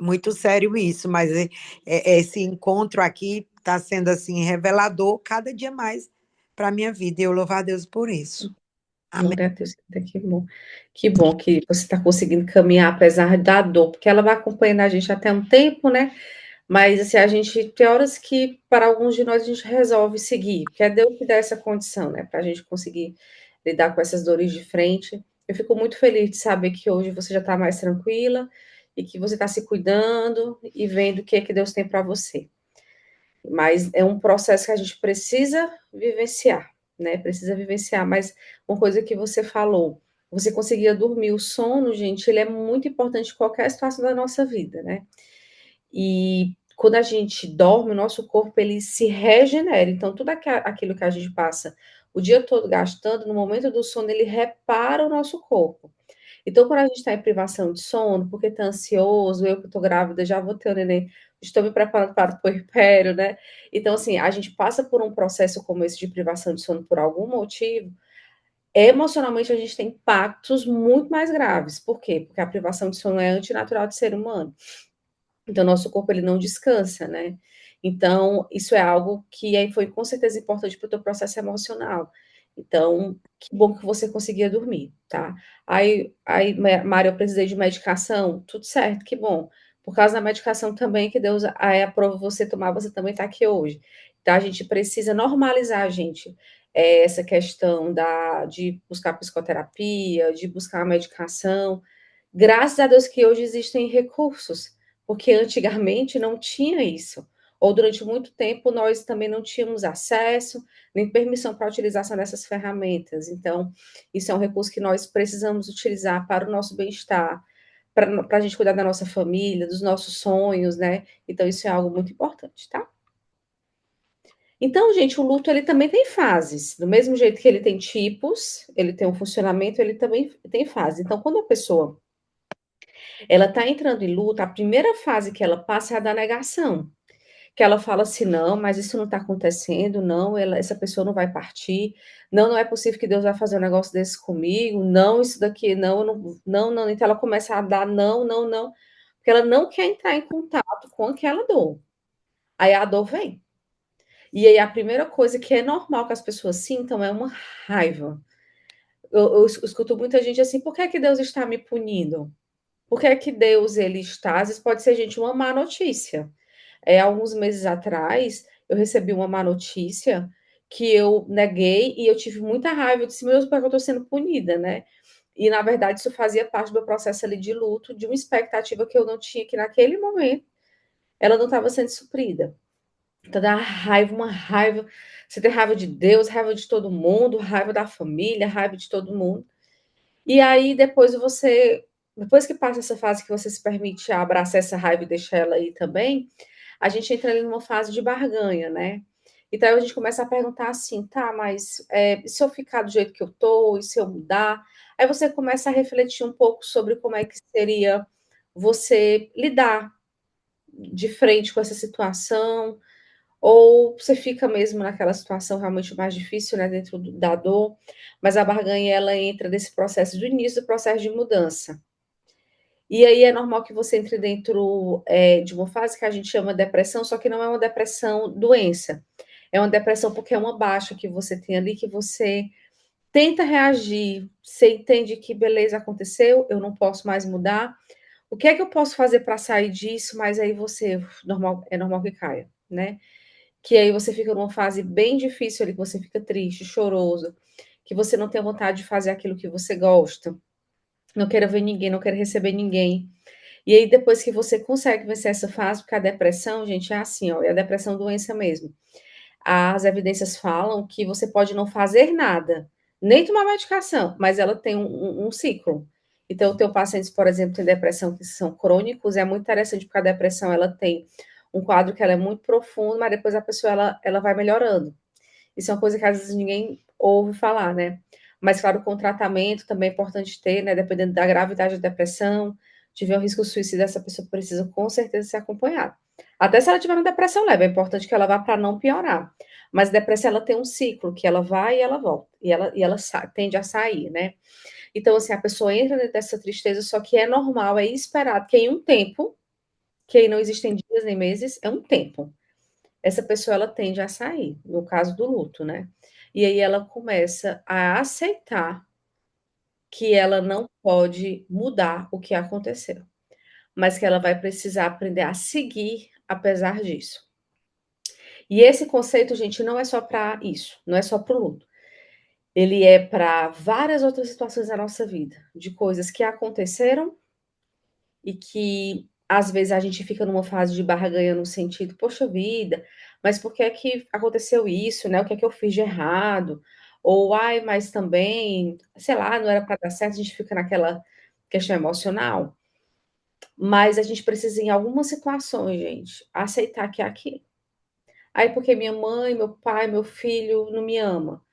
Muito sério isso, mas esse encontro aqui está sendo assim revelador cada dia mais para a minha vida. E eu louvo a Deus por isso. Amém.
Glória a Deus, que bom. Que bom que você está conseguindo caminhar apesar da dor, porque ela vai acompanhando a gente até um tempo, né? Mas assim, a gente tem horas que, para alguns de nós, a gente resolve seguir, porque é Deus que dá essa condição, né? Para a gente conseguir lidar com essas dores de frente. Eu fico muito feliz de saber que hoje você já está mais tranquila e que você está se cuidando e vendo o que é que Deus tem para você. Mas é um processo que a gente precisa vivenciar, né? Precisa vivenciar. Mas uma coisa que você falou, você conseguia dormir. O sono, gente, ele é muito importante em qualquer situação da nossa vida, né? E quando a gente dorme, o nosso corpo ele se regenera. Então, tudo aquilo que a gente passa o dia todo gastando, no momento do sono, ele repara o nosso corpo. Então, quando a gente está em privação de sono, porque está ansioso, eu que estou grávida, já vou ter o neném, estou me preparando para o puerpério, né? Então, assim, a gente passa por um processo como esse de privação de sono por algum motivo, emocionalmente a gente tem impactos muito mais graves. Por quê? Porque a privação de sono é antinatural do ser humano. Então, nosso corpo ele não descansa, né? Então, isso é algo que aí foi com certeza importante para o teu processo emocional. Então, que bom que você conseguia dormir, tá? Aí, Mário, eu precisei de medicação, tudo certo, que bom. Por causa da medicação também que Deus aí aprova você tomar, você também está aqui hoje. Então, a gente precisa normalizar, gente, essa questão de buscar psicoterapia, de buscar medicação. Graças a Deus que hoje existem recursos, porque antigamente não tinha isso. Ou durante muito tempo nós também não tínhamos acesso nem permissão para a utilização dessas ferramentas. Então, isso é um recurso que nós precisamos utilizar para o nosso bem-estar, para a gente cuidar da nossa família, dos nossos sonhos, né? Então, isso é algo muito importante, tá? Então, gente, o luto ele também tem fases. Do mesmo jeito que ele tem tipos, ele tem um funcionamento, ele também tem fases. Então, quando a pessoa ela está entrando em luto, a primeira fase que ela passa é a da negação. Que ela fala assim: não, mas isso não está acontecendo, não, essa pessoa não vai partir, não, não é possível que Deus vai fazer um negócio desse comigo, não, isso daqui, não, não, não. Então ela começa a dar não, não, não, porque ela não quer entrar em contato com aquela dor. Aí a dor vem. E aí a primeira coisa que é normal que as pessoas sintam é uma raiva. Eu escuto muita gente assim: por que é que Deus está me punindo? Por que é que Deus ele está? Às vezes pode ser, gente, uma má notícia. Alguns meses atrás, eu recebi uma má notícia que eu neguei e eu tive muita raiva. Eu disse: meu Deus, por que eu estou sendo punida, né? E, na verdade, isso fazia parte do meu processo ali de luto, de uma expectativa que eu não tinha, que naquele momento ela não estava sendo suprida. Então, dá raiva, uma raiva. Você tem raiva de Deus, raiva de todo mundo, raiva da família, raiva de todo mundo. E aí, depois que passa essa fase que você se permite abraçar essa raiva e deixar ela aí também, a gente entra ali numa fase de barganha, né? Então a gente começa a perguntar assim: tá, mas e se eu ficar do jeito que eu tô, e se eu mudar? Aí você começa a refletir um pouco sobre como é que seria você lidar de frente com essa situação, ou você fica mesmo naquela situação realmente mais difícil, né, dentro da dor, mas a barganha ela entra nesse processo do início do processo de mudança. E aí é normal que você entre dentro de uma fase que a gente chama de depressão, só que não é uma depressão doença. É uma depressão porque é uma baixa que você tem ali, que você tenta reagir, você entende que beleza, aconteceu, eu não posso mais mudar. O que é que eu posso fazer para sair disso? Mas aí você, é normal que caia, né? Que aí você fica numa fase bem difícil ali, que você fica triste, choroso, que você não tem vontade de fazer aquilo que você gosta, não queira ver ninguém, não queira receber ninguém. E aí, depois que você consegue vencer essa fase, porque a depressão, gente, é assim, ó, é a depressão doença mesmo. As evidências falam que você pode não fazer nada, nem tomar medicação, mas ela tem um ciclo. Então, eu tenho pacientes, por exemplo, que têm depressão que são crônicos, é muito interessante porque a depressão, ela tem um quadro que ela é muito profundo, mas depois a pessoa, ela vai melhorando. Isso é uma coisa que às vezes ninguém ouve falar, né? Mas, claro, com tratamento também é importante ter, né? Dependendo da gravidade da depressão, tiver um risco suicida, essa pessoa precisa com certeza ser acompanhada. Até se ela tiver uma depressão leve, é importante que ela vá para não piorar. Mas a depressão, ela tem um ciclo, que ela vai e ela volta. E ela tende a sair, né? Então, assim, a pessoa entra dentro dessa tristeza, só que é normal, é esperado que em um tempo, que aí não existem dias nem meses, é um tempo, essa pessoa ela tende a sair, no caso do luto, né? E aí ela começa a aceitar que ela não pode mudar o que aconteceu, mas que ela vai precisar aprender a seguir apesar disso. E esse conceito, gente, não é só para isso, não é só para o luto. Ele é para várias outras situações da nossa vida, de coisas que aconteceram e que às vezes a gente fica numa fase de barganha no sentido, poxa vida, mas por que é que aconteceu isso, né? O que é que eu fiz de errado? Ou, ai, mas também, sei lá, não era para dar certo, a gente fica naquela questão emocional. Mas a gente precisa, em algumas situações, gente, aceitar que é aqui. Aí, porque minha mãe, meu pai, meu filho não me ama.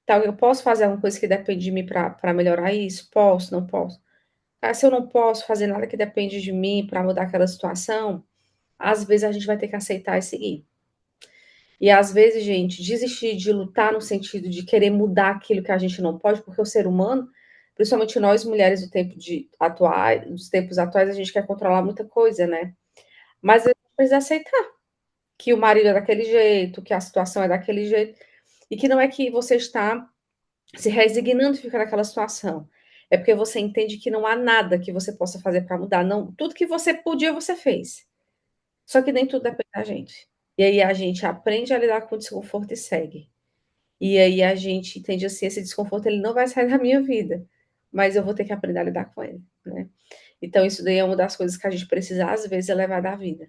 Então, eu posso fazer alguma coisa que depende de mim para melhorar isso? Posso, não posso? Ah, se eu não posso fazer nada que depende de mim para mudar aquela situação, às vezes a gente vai ter que aceitar e seguir. E às vezes, gente, desistir de lutar no sentido de querer mudar aquilo que a gente não pode, porque o ser humano, principalmente nós mulheres dos tempos atuais, a gente quer controlar muita coisa, né? Mas a gente precisa aceitar que o marido é daquele jeito, que a situação é daquele jeito, e que não é que você está se resignando de ficar naquela situação. É porque você entende que não há nada que você possa fazer para mudar. Não, tudo que você podia, você fez. Só que nem tudo depende da gente. E aí a gente aprende a lidar com o desconforto e segue. E aí a gente entende assim, esse desconforto ele não vai sair da minha vida, mas eu vou ter que aprender a lidar com ele, né? Então isso daí é uma das coisas que a gente precisa às vezes levar da vida.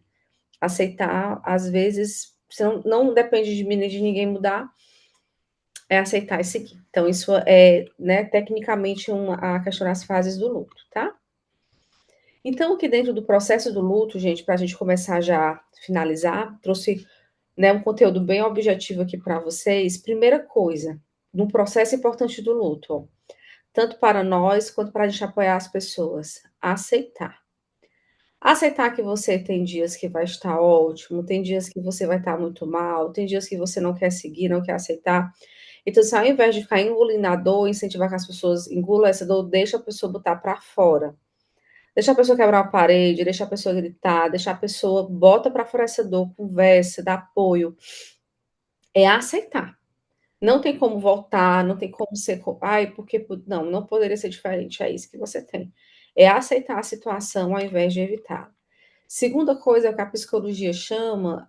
Aceitar, às vezes, se não depende de mim nem de ninguém mudar, é aceitar e seguir. Então isso é, né, tecnicamente a questão das fases do luto, tá? Então, aqui dentro do processo do luto, gente, para a gente começar já a finalizar, trouxe, né, um conteúdo bem objetivo aqui para vocês. Primeira coisa, no processo importante do luto, ó, tanto para nós quanto para a gente apoiar as pessoas, aceitar. Aceitar que você tem dias que vai estar ótimo, tem dias que você vai estar muito mal, tem dias que você não quer seguir, não quer aceitar. Então, assim, ao invés de ficar engolindo a dor, incentivar que as pessoas engulam essa dor, deixa a pessoa botar para fora. Deixa a pessoa quebrar uma parede, deixa a pessoa gritar, deixa a pessoa bota para fora essa dor, conversa, dá apoio. É aceitar. Não tem como voltar, não tem como ser, ai, porque não poderia ser diferente, é isso que você tem. É aceitar a situação ao invés de evitar. Segunda coisa que a psicologia chama,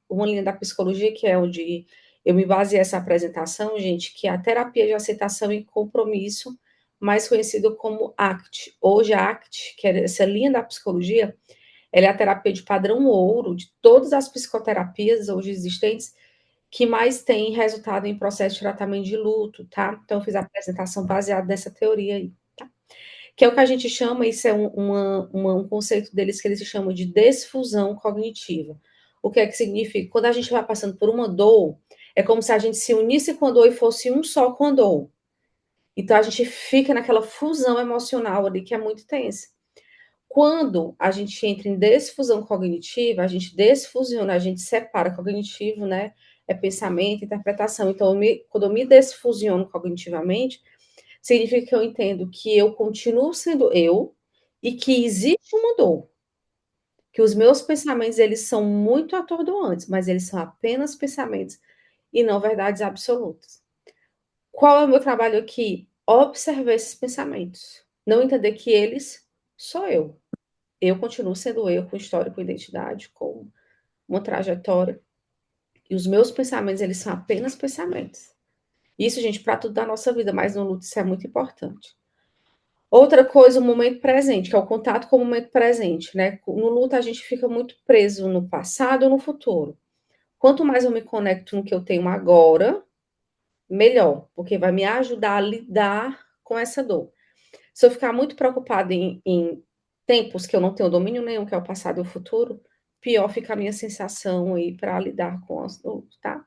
uma linha da psicologia que é onde eu me baseei essa apresentação, gente, que é a terapia de aceitação e compromisso, mais conhecido como ACT. Hoje a ACT, que é essa linha da psicologia, ela é a terapia de padrão ouro de todas as psicoterapias hoje existentes que mais tem resultado em processo de tratamento de luto, tá? Então eu fiz a apresentação baseada nessa teoria aí. Que é o que a gente chama, isso é um conceito deles que eles chamam de desfusão cognitiva. O que é que significa? Quando a gente vai passando por uma dor, é como se a gente se unisse com a dor e fosse um só com a dor. Então a gente fica naquela fusão emocional ali que é muito tensa. Quando a gente entra em desfusão cognitiva, a gente desfusiona, a gente separa cognitivo, né? É pensamento, interpretação. Então, quando eu me desfusiono cognitivamente, significa que eu entendo que eu continuo sendo eu e que existe uma dor, que os meus pensamentos eles são muito atordoantes, mas eles são apenas pensamentos e não verdades absolutas. Qual é o meu trabalho aqui? Observar esses pensamentos, não entender que eles sou eu. Eu continuo sendo eu, com história, com identidade, com uma trajetória. E os meus pensamentos, eles são apenas pensamentos. Isso, gente, para tudo da nossa vida, mas no luto isso é muito importante. Outra coisa, o momento presente, que é o contato com o momento presente, né? No luto, a gente fica muito preso no passado ou no futuro. Quanto mais eu me conecto no que eu tenho agora, melhor, porque vai me ajudar a lidar com essa dor. Se eu ficar muito preocupada em tempos que eu não tenho domínio nenhum, que é o passado e o futuro, pior fica a minha sensação aí para lidar com as dores, tá?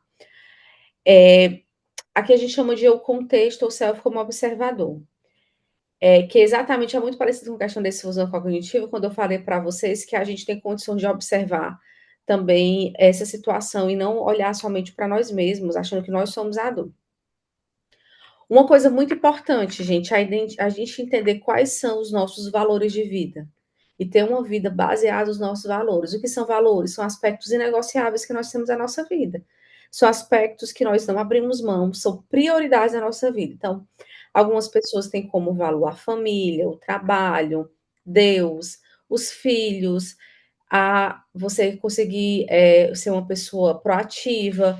Aqui a gente chama de eu contexto ou self como observador. Que exatamente é muito parecido com a questão desse fusão cognitivo, quando eu falei para vocês que a gente tem condições de observar também essa situação e não olhar somente para nós mesmos, achando que nós somos adultos. Uma coisa muito importante, gente, a gente entender quais são os nossos valores de vida e ter uma vida baseada nos nossos valores. O que são valores? São aspectos inegociáveis que nós temos na nossa vida. São aspectos que nós não abrimos mão, são prioridades na nossa vida. Então, algumas pessoas têm como valor a família, o trabalho, Deus, os filhos, a você conseguir ser uma pessoa proativa,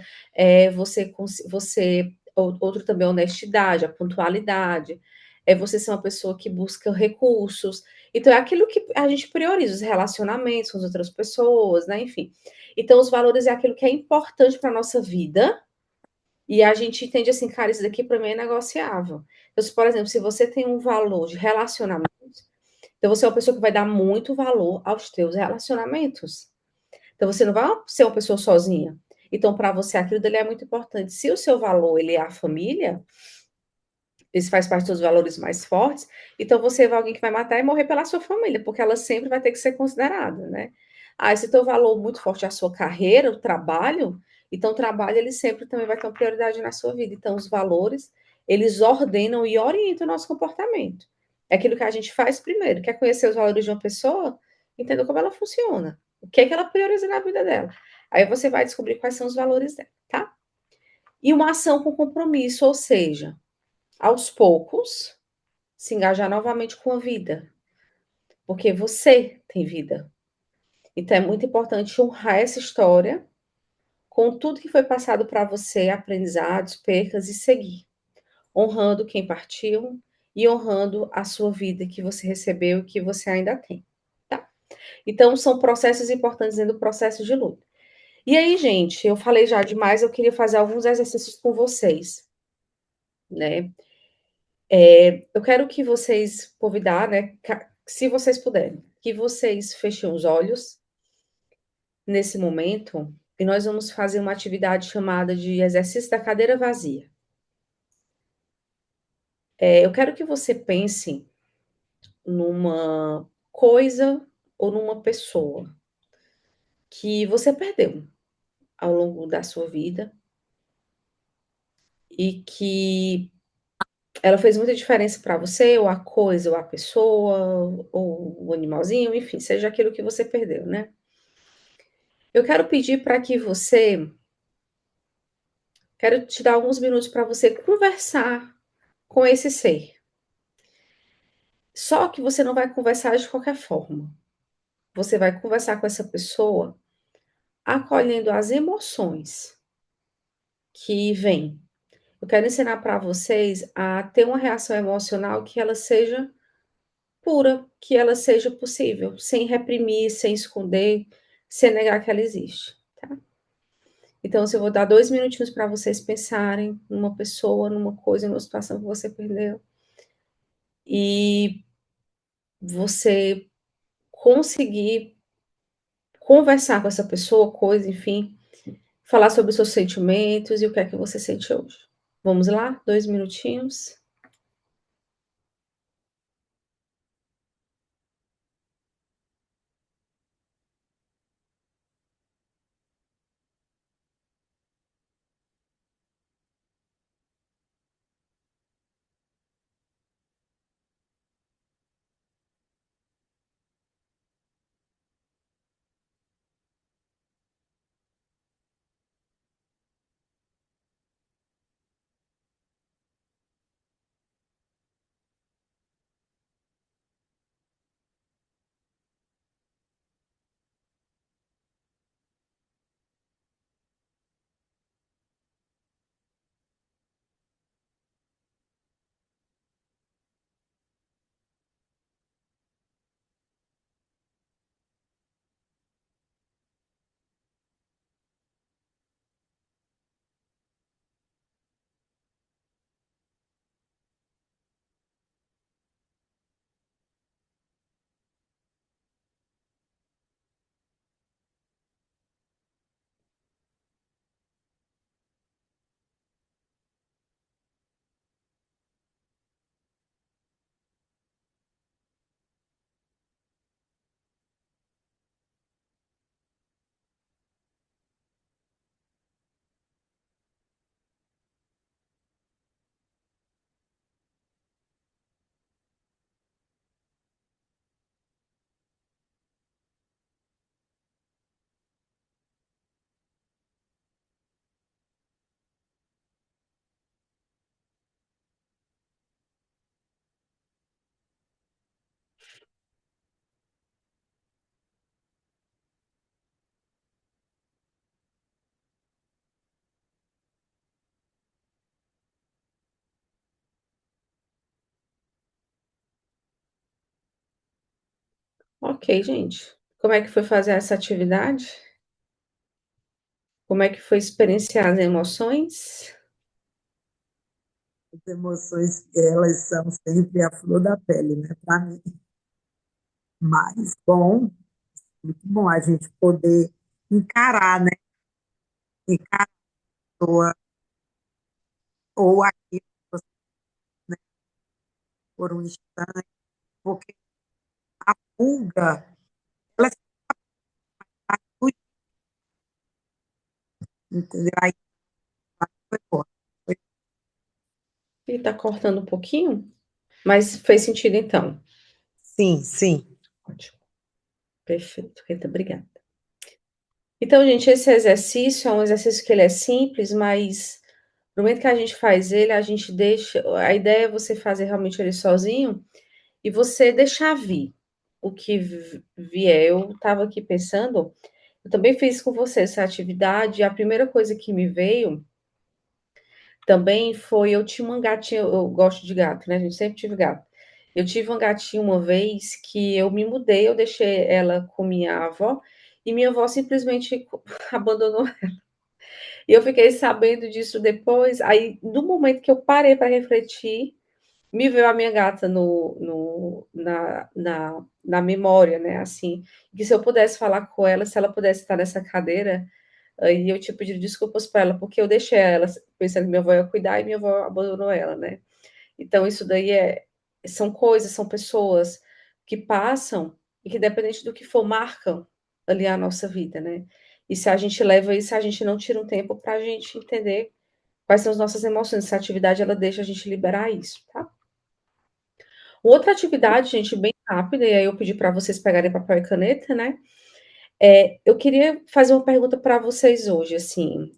você outro também é a honestidade, a pontualidade, é você ser uma pessoa que busca recursos. Então, é aquilo que a gente prioriza, os relacionamentos com as outras pessoas, né? Enfim. Então, os valores é aquilo que é importante para a nossa vida, e a gente entende assim, cara, isso daqui para mim é negociável. Então, por exemplo, se você tem um valor de relacionamento, então você é uma pessoa que vai dar muito valor aos teus relacionamentos. Então, você não vai ser uma pessoa sozinha. Então, para você, aquilo dele é muito importante. Se o seu valor ele é a família, isso faz parte dos valores mais fortes, então você vai alguém que vai matar e morrer pela sua família, porque ela sempre vai ter que ser considerada, né? Ah, se teu valor muito forte é a sua carreira, o trabalho, então o trabalho ele sempre também vai ter uma prioridade na sua vida. Então os valores, eles ordenam e orientam o nosso comportamento. É aquilo que a gente faz primeiro. Quer conhecer os valores de uma pessoa? Entender como ela funciona. O que é que ela prioriza na vida dela? Aí você vai descobrir quais são os valores dela, tá? E uma ação com compromisso, ou seja, aos poucos, se engajar novamente com a vida, porque você tem vida. Então é muito importante honrar essa história com tudo que foi passado para você, aprendizados, percas, e seguir, honrando quem partiu e honrando a sua vida que você recebeu e que você ainda tem, tá? Então, são processos importantes dentro do processo de luto. E aí, gente, eu falei já demais, eu queria fazer alguns exercícios com vocês, né? Eu quero que vocês, convidar, né, se vocês puderem, que vocês fechem os olhos nesse momento e nós vamos fazer uma atividade chamada de exercício da cadeira vazia. Eu quero que você pense numa coisa ou numa pessoa que você perdeu ao longo da sua vida e que ela fez muita diferença para você, ou a coisa, ou a pessoa, ou o animalzinho, enfim, seja aquilo que você perdeu, né? Eu quero pedir para que você, quero te dar alguns minutos para você conversar com esse ser. Só que você não vai conversar de qualquer forma. Você vai conversar com essa pessoa acolhendo as emoções que vêm. Eu quero ensinar para vocês a ter uma reação emocional que ela seja pura, que ela seja possível, sem reprimir, sem esconder, sem negar que ela existe, tá? Então, eu vou dar 2 minutinhos para vocês pensarem numa pessoa, numa coisa, numa situação que você perdeu. E você conseguir conversar com essa pessoa, coisa, enfim, falar sobre os seus sentimentos e o que é que você sente hoje. Vamos lá? 2 minutinhos. Ok, gente. Como é que foi fazer essa atividade? Como é que foi experienciar as emoções?
As emoções, elas são sempre a flor da pele, né, para mim. Mas, bom, muito bom a gente poder encarar, né, encarar a pessoa ou aquilo, né, por um instante, porque a fuga, ela se faz muito, entendeu? Aí foi bom. Foi-
E tá cortando um pouquinho, mas fez sentido então.
Sim, sim.
Ótimo. Perfeito, Rita, obrigada. Então, gente, esse exercício é um exercício que ele é simples, mas no momento que a gente faz ele, a gente deixa. A ideia é você fazer realmente ele sozinho e você deixar vir o que vier. Eu estava aqui pensando, Eu também fiz com você essa atividade, e a primeira coisa que me veio também foi, eu tinha uma gatinha, eu gosto de gato, né, a gente sempre tive gato. Eu tive uma gatinha uma vez que eu me mudei, eu deixei ela com minha avó, e minha avó simplesmente abandonou. E eu fiquei sabendo disso depois, aí no momento que eu parei para refletir, me veio a minha gata na memória, né, assim, que se eu pudesse falar com ela, se ela pudesse estar nessa cadeira, aí eu tinha pedido desculpas para ela, porque eu deixei ela pensando que minha avó ia cuidar e minha avó abandonou ela, né. Então isso daí são coisas, são pessoas que passam e que independente do que for, marcam ali a nossa vida, né. E se a gente leva isso, a gente não tira um tempo para a gente entender quais são as nossas emoções, essa atividade ela deixa a gente liberar isso, tá. Outra atividade, gente, bem rápida, e aí eu pedi para vocês pegarem papel e caneta, né. Eu queria fazer uma pergunta para vocês hoje, assim,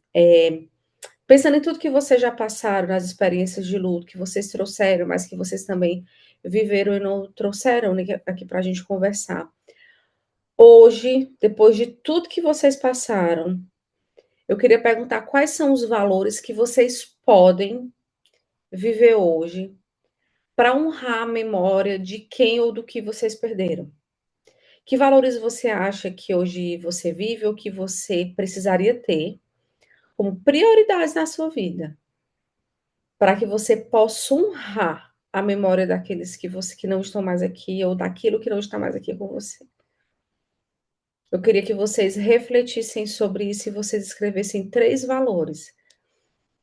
pensando em tudo que vocês já passaram, nas experiências de luto que vocês trouxeram, mas que vocês também viveram e não trouxeram, né, aqui para a gente conversar. Hoje, depois de tudo que vocês passaram, eu queria perguntar quais são os valores que vocês podem viver hoje para honrar a memória de quem ou do que vocês perderam. Que valores você acha que hoje você vive ou que você precisaria ter como prioridades na sua vida, para que você possa honrar a memória daqueles que não estão mais aqui ou daquilo que não está mais aqui com você? Eu queria que vocês refletissem sobre isso e vocês escrevessem 3 valores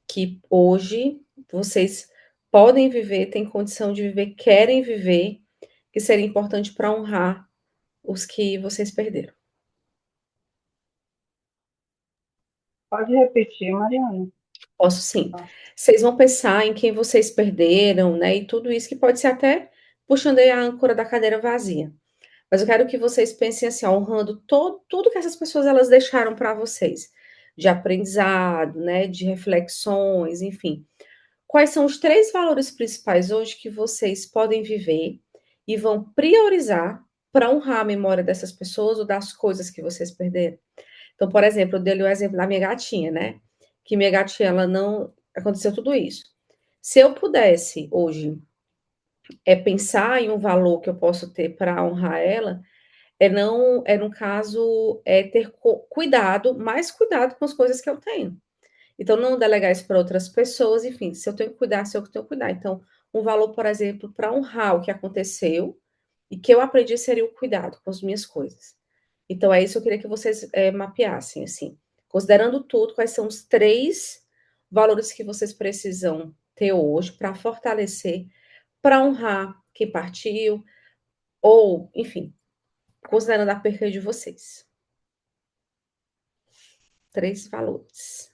que hoje vocês podem viver, têm condição de viver, querem viver, que seria importante para honrar os que vocês perderam.
Pode repetir, Mariana?
Posso sim.
Tá.
Vocês vão pensar em quem vocês perderam, né, e tudo isso que pode ser até puxando aí a âncora da cadeira vazia. Mas eu quero que vocês pensem assim, ó, honrando tudo que essas pessoas elas deixaram para vocês, de aprendizado, né, de reflexões, enfim. Quais são os 3 valores principais hoje que vocês podem viver e vão priorizar para honrar a memória dessas pessoas ou das coisas que vocês perderam? Então, por exemplo, eu dei o exemplo da minha gatinha, né, que minha gatinha ela não aconteceu tudo isso. Se eu pudesse hoje, pensar em um valor que eu posso ter para honrar ela, não no caso, ter cuidado, mais cuidado com as coisas que eu tenho. Então, não delegar isso para outras pessoas, enfim, se eu tenho que cuidar, se eu tenho que cuidar. Então, um valor, por exemplo, para honrar o que aconteceu e que eu aprendi seria o cuidado com as minhas coisas. Então, é isso que eu queria que vocês mapeassem, assim, considerando tudo, quais são os 3 valores que vocês precisam ter hoje para fortalecer, para honrar quem partiu, ou, enfim, considerando a perca de vocês. 3 valores.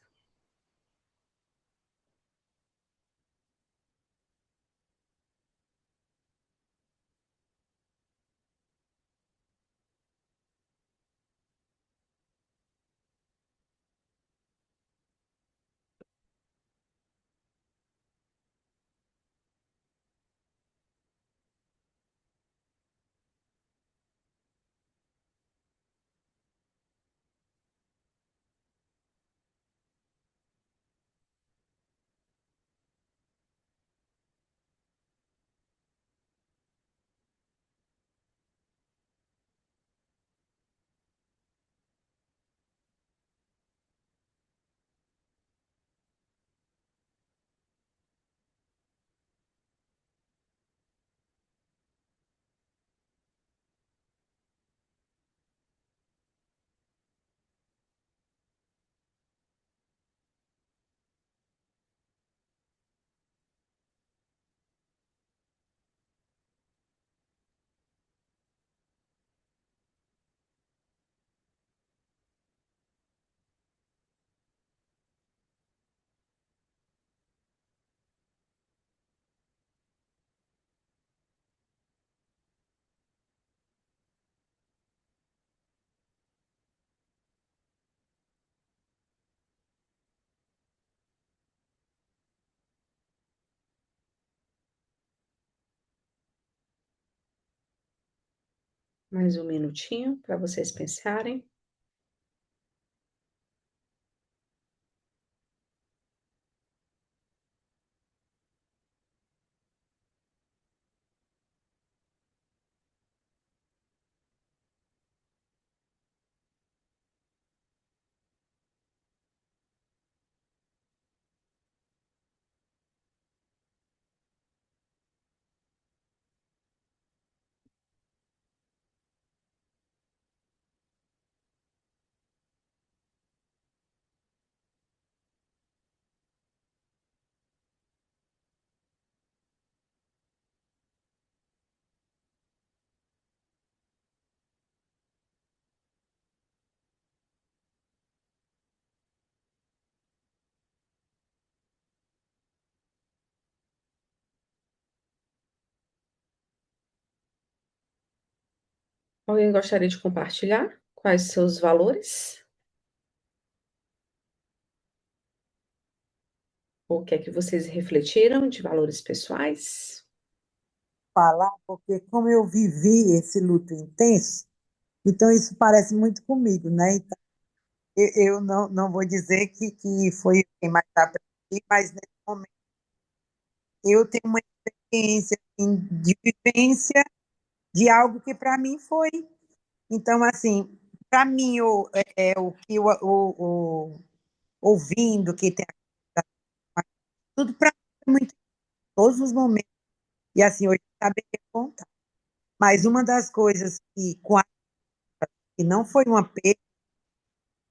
Mais um minutinho para vocês pensarem. Alguém gostaria de compartilhar quais seus valores? Ou o que é que vocês refletiram de valores pessoais?
Falar, porque como eu vivi esse luto intenso, então isso parece muito comigo, né? Então, eu não vou dizer que foi quem mais aprendi, mas nesse momento eu tenho uma experiência assim, de vivência de algo que para mim foi. Então, assim, para mim, o que ouvindo, que tem tudo para mim, muito, todos os momentos. E assim, hoje saberia contar. Mas uma das coisas que não foi uma perda,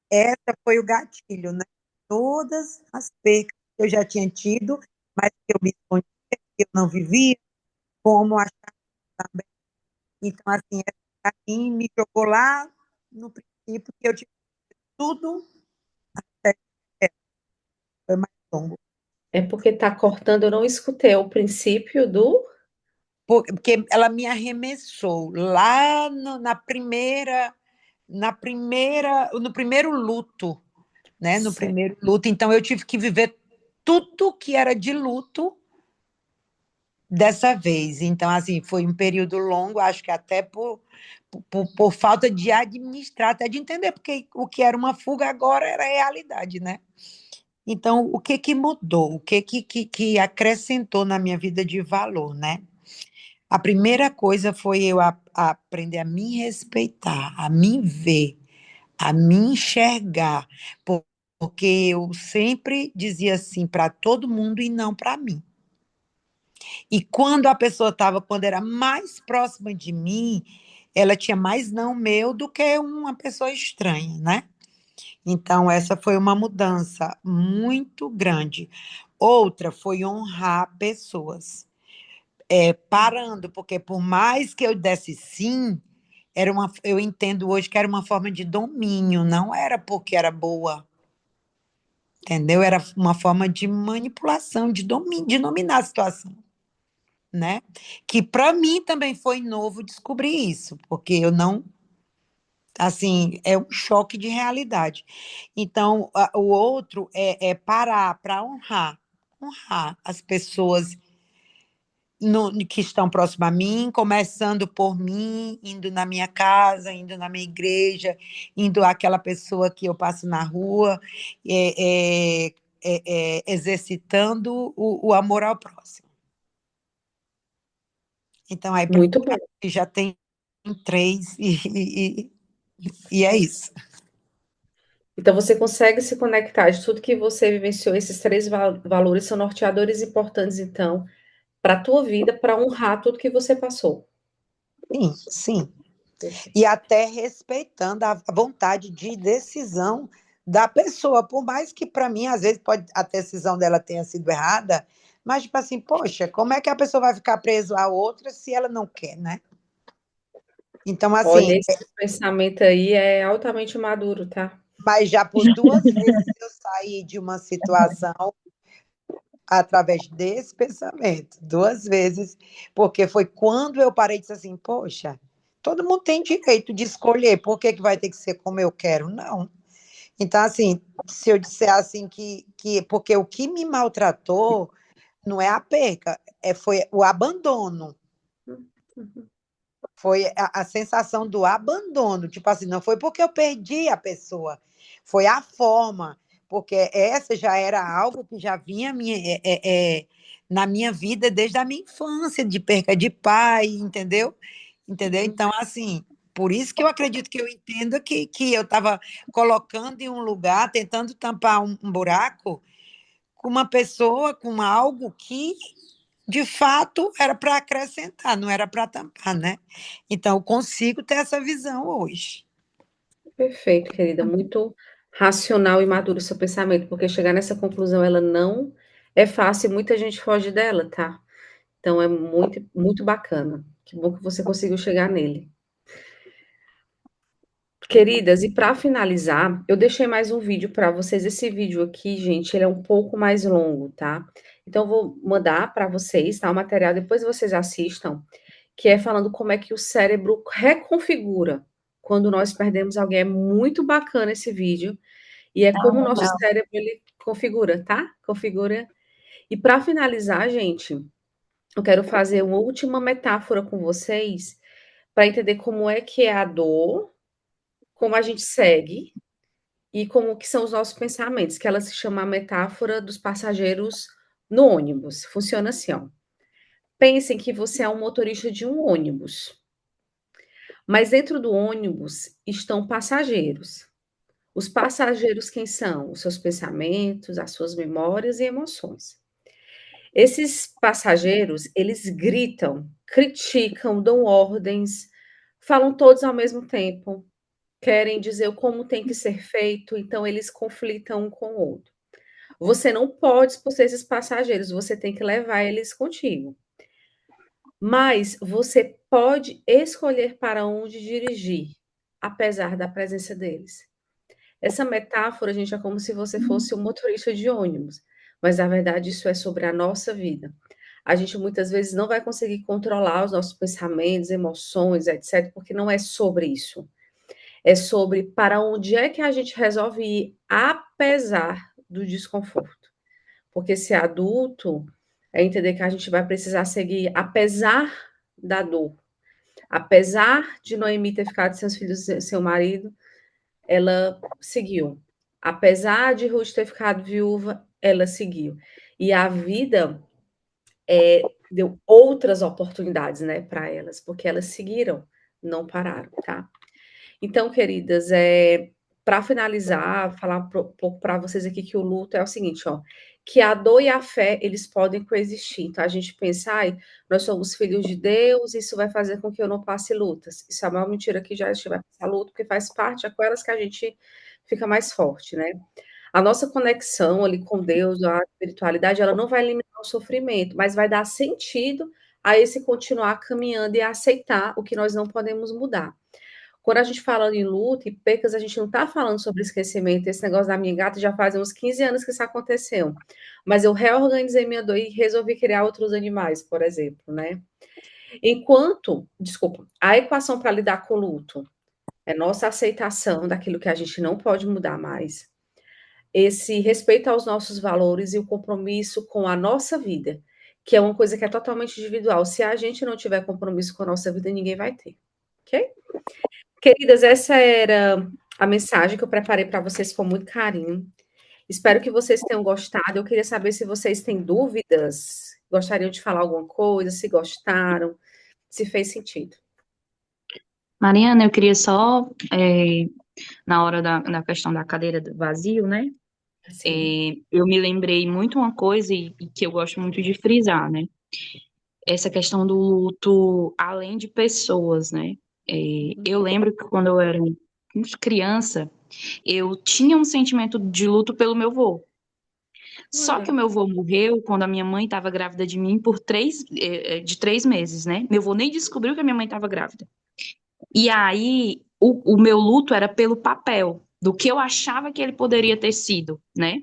essa foi o gatilho, né? Todas as perdas que eu já tinha tido, mas que eu me escondia, que eu não vivia, como achar também. Então, assim, para mim, me jogou lá no princípio que eu tive tudo, é, foi mais longo.
É porque está cortando, eu não escutei o princípio do.
Porque ela me arremessou lá no primeiro luto, né? No
Certo.
primeiro luto. Então eu tive que viver tudo que era de luto dessa vez. Então, assim, foi um período longo, acho que até por falta de administrar, até de entender, porque o que era uma fuga agora era realidade, né? Então, o que que mudou? O que acrescentou na minha vida de valor, né? A primeira coisa foi eu aprender a me respeitar, a me ver, a me enxergar, porque eu sempre dizia assim para todo mundo e não para mim. E quando a pessoa estava, quando era mais próxima de mim, ela tinha mais não meu do que uma pessoa estranha, né? Então, essa foi uma mudança muito grande. Outra foi honrar pessoas. Parando, porque por mais que eu desse sim, eu entendo hoje que era uma forma de domínio, não era porque era boa, entendeu? Era uma forma de manipulação, de domínio, de dominar a situação, né? Que para mim também foi novo descobrir isso, porque eu não, assim, é um choque de realidade. Então, o outro é parar para honrar as pessoas que estão próximas a mim, começando por mim, indo na minha casa, indo na minha igreja, indo àquela pessoa que eu passo na rua, é, exercitando o amor ao próximo. Então, aí para
Muito bom.
já tem três, e é isso.
Então, você consegue se conectar de tudo que você vivenciou, esses três valores são norteadores importantes, então, para a tua vida, para honrar tudo que você passou.
Sim, sim.
Perfeito.
E até respeitando a vontade de decisão da pessoa, por mais que para mim, às vezes, a decisão dela tenha sido errada, mas, tipo assim, poxa, como é que a pessoa vai ficar presa a outra se ela não quer, né? Então, assim,
Olha, esse pensamento aí é altamente maduro, tá?
mas já por duas vezes eu saí de uma situação através desse pensamento, duas vezes, porque foi quando eu parei e disse assim, poxa, todo mundo tem direito de escolher, por que que vai ter que ser como eu quero? Não. Então, assim, se eu disser assim porque o que me maltratou não é a perca, foi o abandono.
Uhum.
Foi a sensação do abandono. Tipo assim, não foi porque eu perdi a pessoa, foi a forma. Porque essa já era algo que já vinha na minha vida desde a minha infância, de perca de pai, entendeu? Entendeu?
Uhum.
Então, assim, por isso que eu acredito que eu entendo que eu estava colocando em um lugar, tentando tampar um buraco com uma pessoa, com algo que, de fato, era para acrescentar, não era para tampar, né? Então, eu consigo ter essa visão hoje.
Perfeito, querida. Muito racional e maduro o seu pensamento, porque chegar nessa conclusão, ela não é fácil e muita gente foge dela, tá? Então é muito, muito bacana. Que bom que você conseguiu chegar nele. Queridas, e para finalizar, eu deixei mais um vídeo para vocês. Esse vídeo aqui, gente, ele é um pouco mais longo, tá? Então eu vou mandar para vocês, tá? O material, depois vocês assistam, que é falando como é que o cérebro reconfigura quando nós perdemos alguém. É muito bacana esse vídeo. E é como o nosso
Legal.
cérebro ele configura, tá? Configura. E para finalizar, gente, eu quero fazer uma última metáfora com vocês para entender como é que é a dor, como a gente segue e como que são os nossos pensamentos, que ela se chama a metáfora dos passageiros no ônibus. Funciona assim, ó. Pensem que você é um motorista de um ônibus, mas dentro do ônibus estão passageiros. Os passageiros quem são? Os seus pensamentos, as suas memórias e emoções. Esses passageiros, eles gritam, criticam, dão ordens, falam todos ao mesmo tempo, querem dizer como tem que ser feito, então eles conflitam um com o outro. Você não pode expulsar esses passageiros, você tem que levar eles contigo. Mas você pode escolher para onde dirigir, apesar da presença deles. Essa metáfora, gente, é como se você fosse um motorista de ônibus, mas na verdade isso é sobre a nossa vida. A gente muitas vezes não vai conseguir controlar os nossos pensamentos, emoções, etc., porque não é sobre isso. É sobre para onde é que a gente resolve ir, apesar do desconforto. Porque ser adulto é entender que a gente vai precisar seguir apesar da dor. Apesar de Noemi ter ficado sem os filhos e seu marido, ela seguiu. Apesar de Ruth ter ficado viúva, ela seguiu. E a vida deu outras oportunidades, né, para elas, porque elas seguiram, não pararam, tá? Então, queridas, para finalizar, falar um pouco para vocês aqui que o luto é o seguinte, ó, que a dor e a fé, eles podem coexistir. Então, a gente pensa, ai, nós somos filhos de Deus, isso vai fazer com que eu não passe lutas. Isso é uma mentira que já vai passar luto, porque faz parte, é com elas que a gente fica mais forte, né? A nossa conexão ali com Deus, a espiritualidade, ela não vai eliminar o sofrimento, mas vai dar sentido a esse continuar caminhando e aceitar o que nós não podemos mudar. Quando a gente fala em luto e percas, a gente não está falando sobre esquecimento. Esse negócio da minha gata já faz uns 15 anos que isso aconteceu. Mas eu reorganizei minha dor e resolvi criar outros animais, por exemplo, né? Desculpa, a equação para lidar com o luto é nossa aceitação daquilo que a gente não pode mudar mais, esse respeito aos nossos valores e o compromisso com a nossa vida, que é uma coisa que é totalmente individual. Se a gente não tiver compromisso com a nossa vida, ninguém vai ter, ok? Queridas, essa era a mensagem que eu preparei para vocês com muito carinho. Espero que vocês tenham gostado. Eu queria saber se vocês têm dúvidas, gostariam de falar alguma coisa, se gostaram, se fez sentido.
Mariana, eu queria só, na hora da questão da cadeira do vazio, né?
Assim.
Eu me lembrei muito uma coisa e que eu gosto muito de frisar, né? Essa questão do luto além de pessoas, né? Eu lembro que quando eu era criança, eu tinha um sentimento de luto pelo meu avô. Só que o meu avô morreu quando a minha mãe estava grávida de mim de 3 meses, né? Meu avô nem descobriu que a minha mãe estava grávida. E aí, o meu luto era pelo papel, do que eu achava que ele poderia ter sido, né?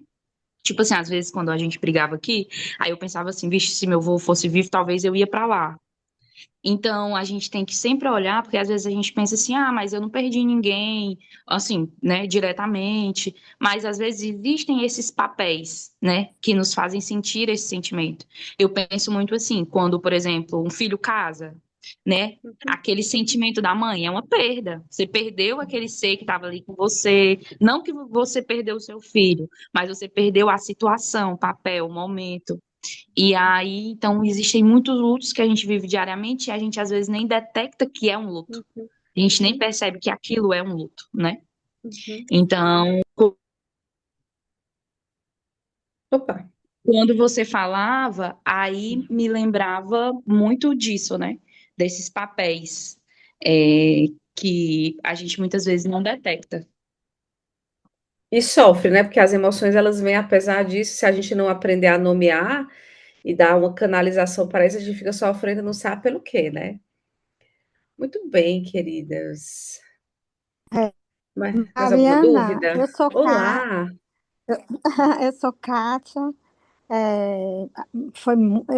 Tipo assim, às vezes quando a gente brigava aqui, aí eu pensava assim, vixe, se meu avô fosse vivo, talvez eu ia pra lá. Então, a gente tem que sempre olhar, porque às vezes a gente pensa assim, ah, mas eu não perdi ninguém, assim, né, diretamente. Mas às vezes existem esses papéis, né, que nos fazem sentir esse sentimento. Eu penso muito assim, quando, por exemplo, um filho casa, né, aquele sentimento da mãe é uma perda. Você perdeu aquele ser que estava ali com você. Não que você perdeu o seu filho, mas você perdeu a situação, o papel, o momento. E aí, então, existem muitos lutos que a gente vive diariamente e a gente às vezes nem detecta que é um luto. A gente nem percebe que aquilo é um luto, né? Então,
Opa.
quando você falava, aí me lembrava muito disso, né? Desses papéis que a gente muitas vezes não detecta.
E sofre, né? Porque as emoções elas vêm apesar disso, se a gente não aprender a nomear e dar uma canalização para isso, a gente fica sofrendo, não sabe pelo quê, né? Muito bem, queridas.
É,
Mais alguma
Mariana,
dúvida?
eu sou
Olá!
eu sou Kátia.
É,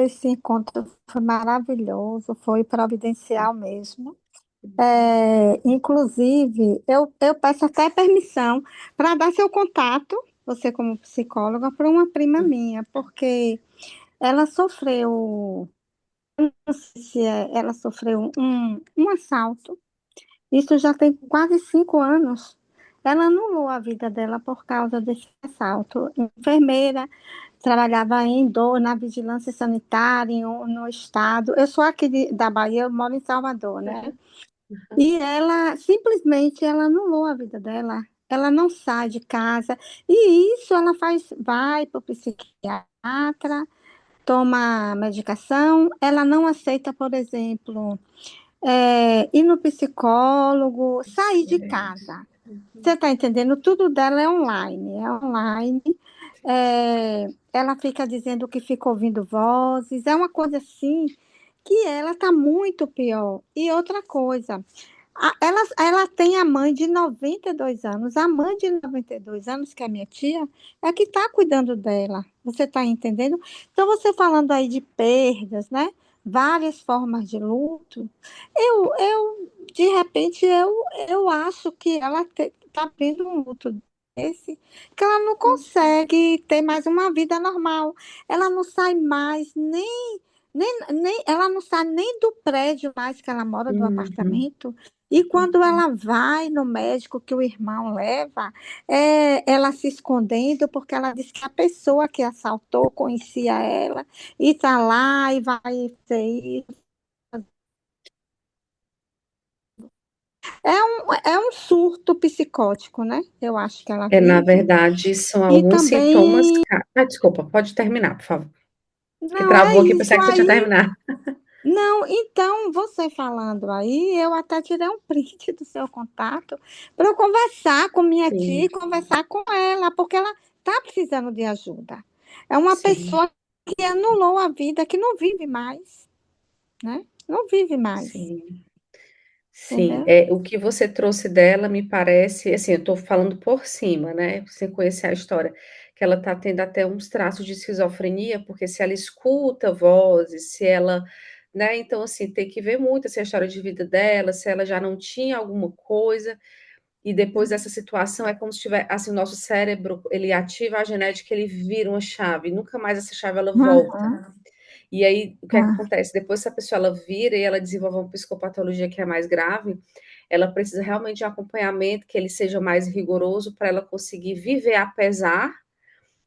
esse encontro foi maravilhoso, foi providencial mesmo. Inclusive, eu peço até permissão para dar seu contato, você como psicóloga, para uma prima minha, porque ela sofreu, não sei se ela sofreu um assalto. Isso já tem quase 5 anos. Ela anulou a vida dela por causa desse assalto. Enfermeira, trabalhava na vigilância sanitária, no estado. Eu sou aqui da Bahia, eu moro em Salvador, né? E ela simplesmente ela anulou a vida dela. Ela não sai de casa. E isso ela vai para o psiquiatra, toma medicação. Ela não aceita, por exemplo, ir no psicólogo, sair de casa. Você está entendendo? Tudo dela é online, é online. Ela fica dizendo que fica ouvindo vozes, é uma coisa assim que ela está muito pior. E outra coisa, ela tem a mãe de 92 anos. A mãe de 92 anos, que é a minha tia, é que está cuidando dela. Você está entendendo? Então, você falando aí de perdas, né? Várias formas de luto. De repente, eu acho que ela está tendo um luto desse, que ela não consegue ter mais uma vida normal. Ela não sai mais ela não sai nem do prédio mais que ela mora, do
Uhum.
apartamento. E quando ela vai no médico que o irmão leva, ela se escondendo, porque ela disse que a pessoa que assaltou conhecia ela, e está lá e vai ser isso. É um surto psicótico, né? Eu acho que ela
Na
vive.
verdade, são
E
alguns sintomas.
também,
Desculpa, pode terminar, por favor. Que
não, é
travou aqui,
isso
pensei que você tinha
aí.
terminado.
Não, então, você falando aí, eu até tirei um print do seu contato para eu conversar com minha tia
Sim,
e conversar com ela, porque ela está precisando de ajuda. É uma
sim,
pessoa que anulou a vida, que não vive mais, né? Não vive mais,
sim. Sim,
entendeu?
o que você trouxe dela me parece, assim, eu estou falando por cima, né, sem conhecer a história, que ela está tendo até uns traços de esquizofrenia, porque se ela escuta vozes, se ela, né, então, assim, tem que ver muito essa história de vida dela, se ela já não tinha alguma coisa, e depois dessa situação é como se tiver, assim, o nosso cérebro, ele ativa a genética, ele vira uma chave, nunca mais essa chave ela volta.
Aham,
E aí, o que é que
ah,
acontece? Depois, se a pessoa ela vira e ela desenvolve uma psicopatologia que é mais grave, ela precisa realmente de acompanhamento, que ele seja mais rigoroso para ela conseguir viver apesar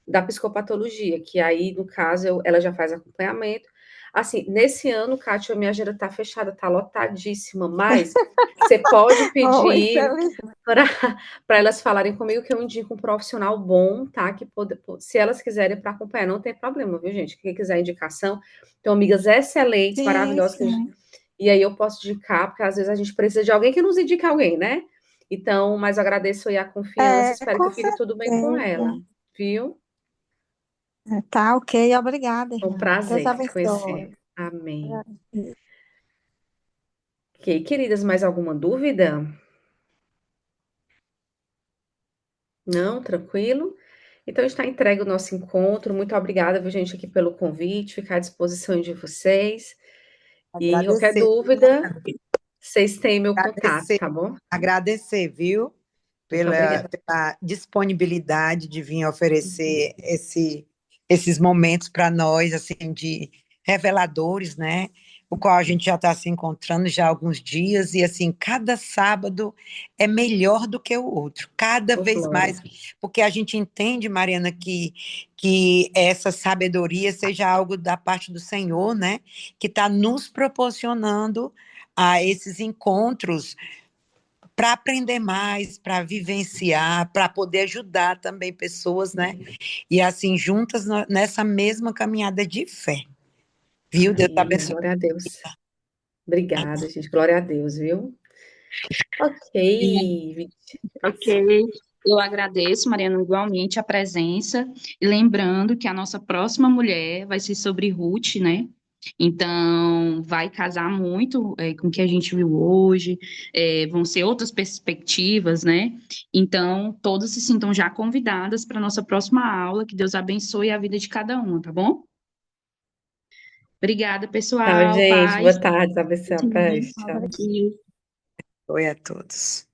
da psicopatologia, que aí, no caso, ela já faz acompanhamento. Assim, nesse ano, Kátia, a minha agenda está fechada, está lotadíssima, mas você pode
oh,
pedir para elas falarem comigo que eu indico um profissional bom, tá? Que se elas quiserem para acompanhar, não tem problema, viu, gente? Quem quiser indicação, tem amigas excelentes,
sim,
maravilhosas,
sim.
e aí eu posso indicar, porque às vezes a gente precisa de alguém que nos indique alguém, né? Então, mas eu agradeço aí a confiança, espero que
Com
fique tudo bem com ela,
certeza.
viu?
Tá, ok, obrigada,
Foi um
irmã. Deus
prazer te
abençoe.
conhecer. Amém. Ok, queridas, mais alguma dúvida? Não, tranquilo? Então está entregue o nosso encontro. Muito obrigada, viu, gente, aqui pelo convite, ficar à disposição de vocês. E qualquer
Agradecer,
dúvida, vocês têm meu contato,
agradecer,
tá bom?
agradecer, viu?
Muito
Pela,
obrigada.
pela disponibilidade de vir oferecer esses momentos para nós, assim, de reveladores, né? O qual a gente já está se encontrando já há alguns dias, e assim, cada sábado é melhor do que o outro, cada
Ô,
vez
Glória.
mais, porque a gente entende, Mariana, que essa sabedoria seja algo da parte do Senhor, né? Que está nos proporcionando a esses encontros para aprender mais, para vivenciar, para poder ajudar também pessoas, né? E assim, juntas nessa mesma caminhada de fé. Viu? Deus
Amém, amém.
abençoe.
Glória a Deus. Obrigada, gente. Glória a Deus, viu? Ok,
Ok. Eu agradeço, Mariana, igualmente a presença. E lembrando que a nossa próxima mulher vai ser sobre Ruth, né? Então, vai casar muito com o que a gente viu hoje, vão ser outras perspectivas, né? Então, todas se sintam já convidadas para a nossa próxima aula. Que Deus abençoe a vida de cada uma, tá bom? Obrigada,
Tchau,
pessoal.
gente.
Paz.
Boa tarde, abençoe a paz. Tchau.
Tchau.
Oi a todos.